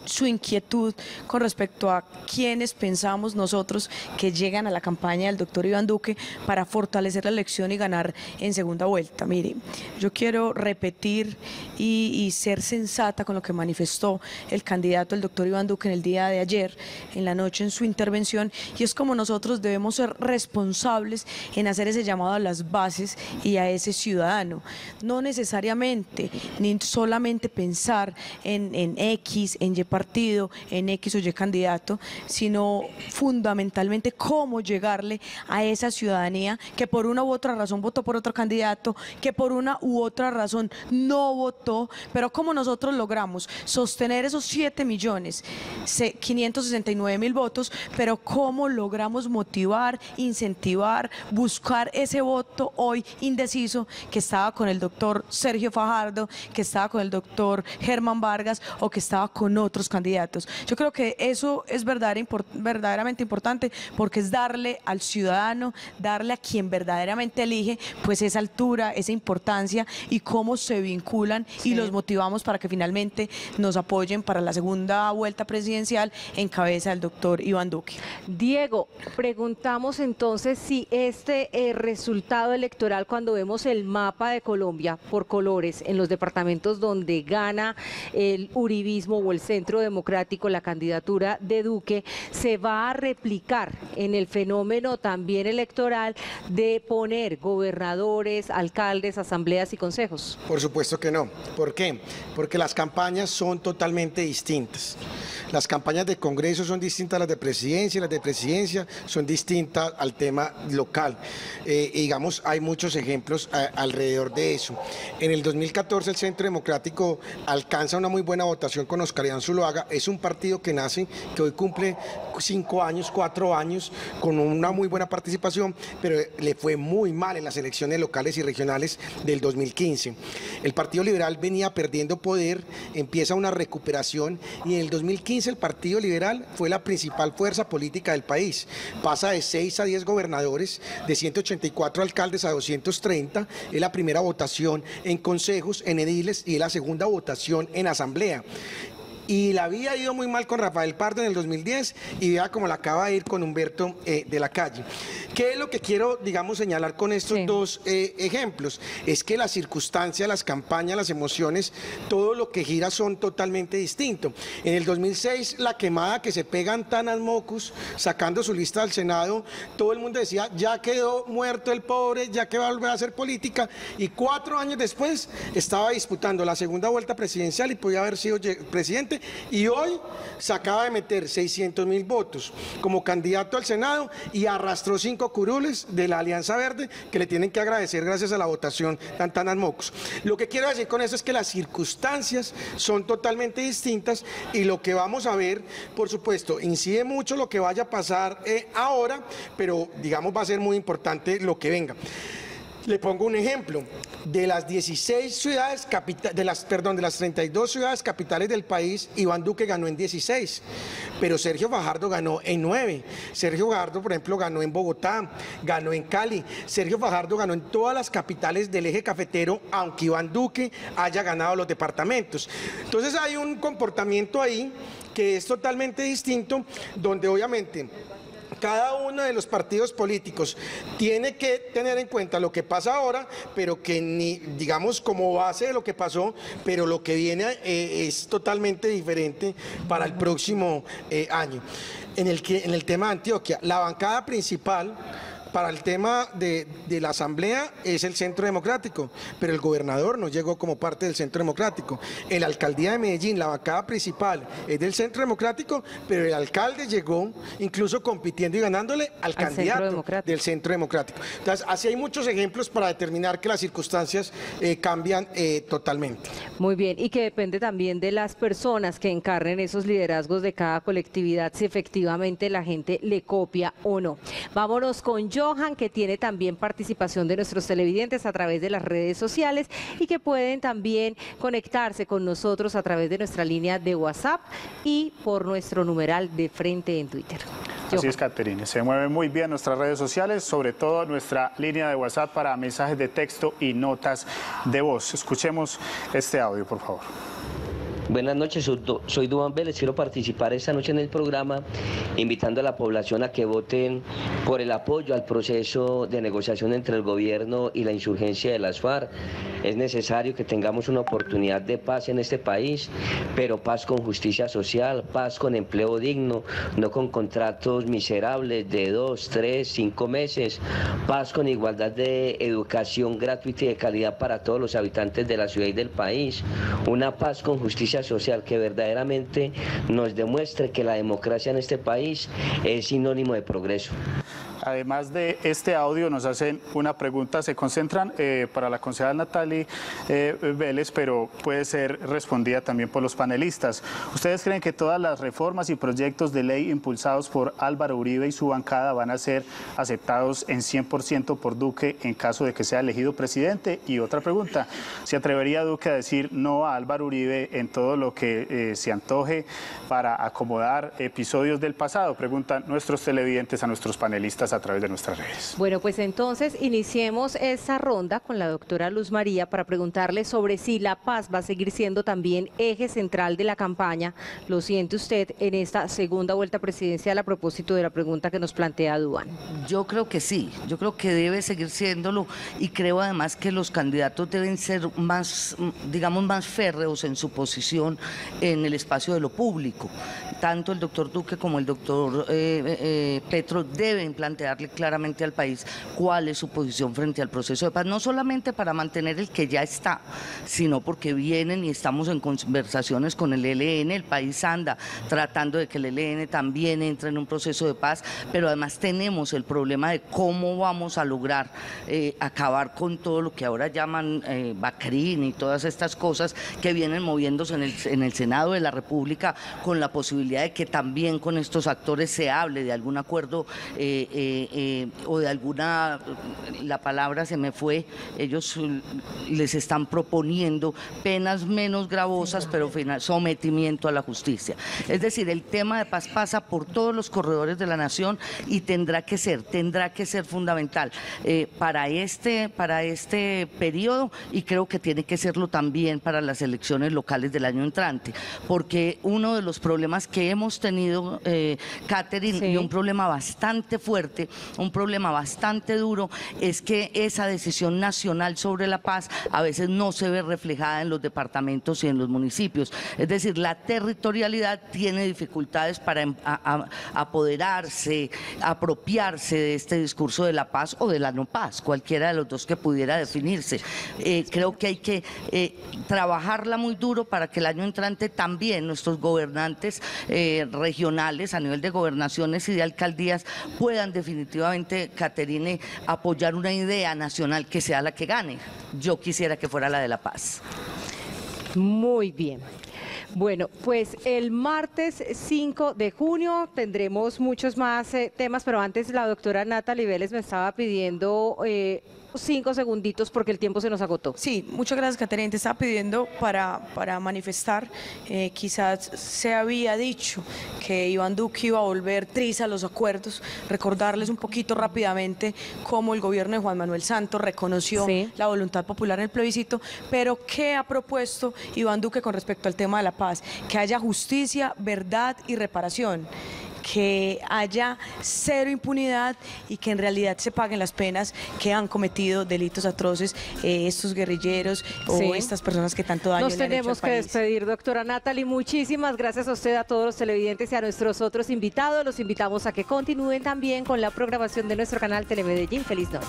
su inquietud con respecto a quiénes pensamos nosotros que llegan a la campaña del doctor Iván Duque para fortalecer la elección y ganar en segunda vuelta. Mire, yo quiero repetir y ser sensata con lo que manifestó el candidato, el doctor Iván Duque, en el día de ayer, en la noche, en su intervención, y es como nosotros debemos ser responsables en hacer ese llamado a las bases y a ese ciudadano. No necesariamente, ni solamente pensar en X, en Y partido, en X o Y candidato, sino fundamentalmente cómo llegarle a esa ciudadanía que por una u otra razón votó por otro candidato, que por una u otra razón no votó, pero cómo nosotros logramos sostener esos 7.569.000 votos, pero cómo logramos motivar, incentivar, buscar ese voto hoy indeciso que estaba con el doctor Sergio Fajardo, que estaba con el doctor Germán Vargas o que estaba con otros candidatos. Yo creo que eso es verdaderamente importante, porque es darle al ciudadano, darle a quien verdaderamente elige, pues esa altura, esa importancia y cómo se vinculan y los motivamos para que finalmente nos apoyen para la segunda vuelta presidencial en cabeza del doctor Iván Duque. Diego, preguntamos entonces si este resultado electoral, cuando vemos el mapa de Colombia por colores en los departamentos donde gana el uribismo o el centro democrático, la candidatura de Duque, se va a replicar en el fenómeno también electoral de poner gobernadores, alcaldes, asambleas y consejos. Por supuesto que no. ¿Por qué? Porque las campañas son totalmente distintas. Las campañas de Congreso son distintas a las de presidencia, y las de presidencia son distintas al tema local. Digamos, hay muchos ejemplos alrededor de eso. En el 2014 el Centro Democrático alcanza una muy buena votación con Oscar Iván Zuluaga. Es un partido que nace, que hoy cumple 5 años, 4 años, con una muy buena participación, pero le fue muy mal en las elecciones locales y regionales del 2015. El Partido Liberal venía perdiendo poder, empieza una recuperación y en el 2015 2015 el Partido Liberal fue la principal fuerza política del país. Pasa de 6 a 10 gobernadores, de 184 alcaldes a 230. Es la primera votación en consejos, en ediles, y es la segunda votación en asamblea. Y la había ido muy mal con Rafael Pardo en el 2010 y vea cómo la acaba de ir con Humberto de la Calle. ¿Qué es lo que quiero, digamos, señalar con estos dos ejemplos? Es que las circunstancias, las campañas, las emociones, todo lo que gira son totalmente distintos. En el 2006, la quemada que se pegan Tanas Mockus, sacando su lista al Senado, todo el mundo decía, ya quedó muerto el pobre, ya que va a volver a hacer política, y 4 años después estaba disputando la segunda vuelta presidencial y podía haber sido presidente. Y hoy se acaba de meter 600.000 votos como candidato al Senado y arrastró 5 curules de la Alianza Verde que le tienen que agradecer gracias a la votación de Tanas Mockus. Lo que quiero decir con eso es que las circunstancias son totalmente distintas y lo que vamos a ver, por supuesto, incide mucho lo que vaya a pasar ahora, pero digamos va a ser muy importante lo que venga. Le pongo un ejemplo, de las 16 ciudades de las 32 ciudades capitales del país, Iván Duque ganó en 16, pero Sergio Fajardo ganó en 9. Sergio Fajardo, por ejemplo, ganó en Bogotá, ganó en Cali. Sergio Fajardo ganó en todas las capitales del eje cafetero, aunque Iván Duque haya ganado los departamentos. Entonces hay un comportamiento ahí que es totalmente distinto, donde obviamente cada uno de los partidos políticos tiene que tener en cuenta lo que pasa ahora, pero que ni, digamos, como base de lo que pasó, pero lo que viene es totalmente diferente para el próximo año. En el tema de Antioquia, la bancada principal para el tema de la asamblea es el Centro Democrático, pero el gobernador no llegó como parte del Centro Democrático. En la alcaldía de Medellín, la bancada principal es del Centro Democrático, pero el alcalde llegó incluso compitiendo y ganándole al candidato del Centro Democrático. Entonces, así hay muchos ejemplos para determinar que las circunstancias cambian totalmente. Muy bien, y que depende también de las personas que encarnen esos liderazgos de cada colectividad, si efectivamente la gente le copia o no. Vámonos con Johan, que tiene también participación de nuestros televidentes a través de las redes sociales y que pueden también conectarse con nosotros a través de nuestra línea de WhatsApp y por nuestro numeral de frente en Twitter. Johan. Así es, Caterine, se mueven muy bien nuestras redes sociales, sobre todo nuestra línea de WhatsApp para mensajes de texto y notas de voz. Escuchemos este audio, por favor. Buenas noches, soy Duván Vélez, quiero participar esta noche en el programa invitando a la población a que voten por el apoyo al proceso de negociación entre el gobierno y la insurgencia de las FARC. Es necesario que tengamos una oportunidad de paz en este país, pero paz con justicia social, paz con empleo digno, no con contratos miserables de 2, 3, 5 meses, paz con igualdad de educación gratuita y de calidad para todos los habitantes de la ciudad y del país, una paz con justicia social que verdaderamente nos demuestre que la democracia en este país es sinónimo de progreso. Además de este audio, nos hacen una pregunta, se concentran para la concejal Natalie Vélez, pero puede ser respondida también por los panelistas. ¿Ustedes creen que todas las reformas y proyectos de ley impulsados por Álvaro Uribe y su bancada van a ser aceptados en 100% por Duque en caso de que sea elegido presidente? Y otra pregunta, ¿se atrevería Duque a decir no a Álvaro Uribe en todo lo que se antoje para acomodar episodios del pasado? Preguntan nuestros televidentes a nuestros panelistas a través de nuestras redes. Bueno, pues entonces iniciemos esa ronda con la doctora Luz María para preguntarle sobre si la paz va a seguir siendo también eje central de la campaña. ¿Lo siente usted en esta segunda vuelta presidencial a propósito de la pregunta que nos plantea Duván? Yo creo que sí, yo creo que debe seguir siéndolo y creo además que los candidatos deben ser más, digamos, más férreos en su posición en el espacio de lo público. Tanto el doctor Duque como el doctor Petro deben plantearle claramente al país cuál es su posición frente al proceso de paz, no solamente para mantener el que ya está, sino porque vienen y estamos en conversaciones con el ELN, el país anda tratando de que el ELN también entre en un proceso de paz, pero además tenemos el problema de cómo vamos a lograr acabar con todo lo que ahora llaman Bacrín y todas estas cosas que vienen moviéndose en el Senado de la República, con la posibilidad de que también con estos actores se hable de algún acuerdo o de alguna, la palabra se me fue, ellos les están proponiendo penas menos gravosas, pero sometimiento a la justicia. Es decir, el tema de paz pasa por todos los corredores de la nación y tendrá que ser fundamental para este periodo, y creo que tiene que serlo también para las elecciones locales del año entrante, porque uno de los problemas que hemos tenido, Catherine, sí, y un problema bastante fuerte, un problema bastante duro, es que esa decisión nacional sobre la paz a veces no se ve reflejada en los departamentos y en los municipios. Es decir, la territorialidad tiene dificultades para apoderarse, apropiarse de este discurso de la paz o de la no paz, cualquiera de los dos que pudiera definirse. Creo que hay que trabajarla muy duro para que el año entrante también nuestros gobernantes regionales a nivel de gobernaciones y de alcaldías puedan definitivamente, Caterine, apoyar una idea nacional que sea la que gane. Yo quisiera que fuera la de la paz. Muy bien. Bueno, pues el martes 5 de junio tendremos muchos más temas, pero antes la doctora Natalie Vélez me estaba pidiendo 5 segunditos porque el tiempo se nos agotó. Sí, muchas gracias, Caterina. Te estaba pidiendo para manifestar, quizás se había dicho que Iván Duque iba a volver triza a los acuerdos, recordarles un poquito rápidamente cómo el gobierno de Juan Manuel Santos reconoció la voluntad popular en el plebiscito, pero ¿qué ha propuesto Iván Duque con respecto al tema de la paz? Que haya justicia, verdad y reparación, que haya cero impunidad y que en realidad se paguen las penas que han cometido delitos atroces estos guerrilleros o estas personas que tanto daño le han hecho al país. Nos tenemos que despedir, doctora Natalie. Muchísimas gracias a usted, a todos los televidentes y a nuestros otros invitados. Los invitamos a que continúen también con la programación de nuestro canal Telemedellín. Feliz noche.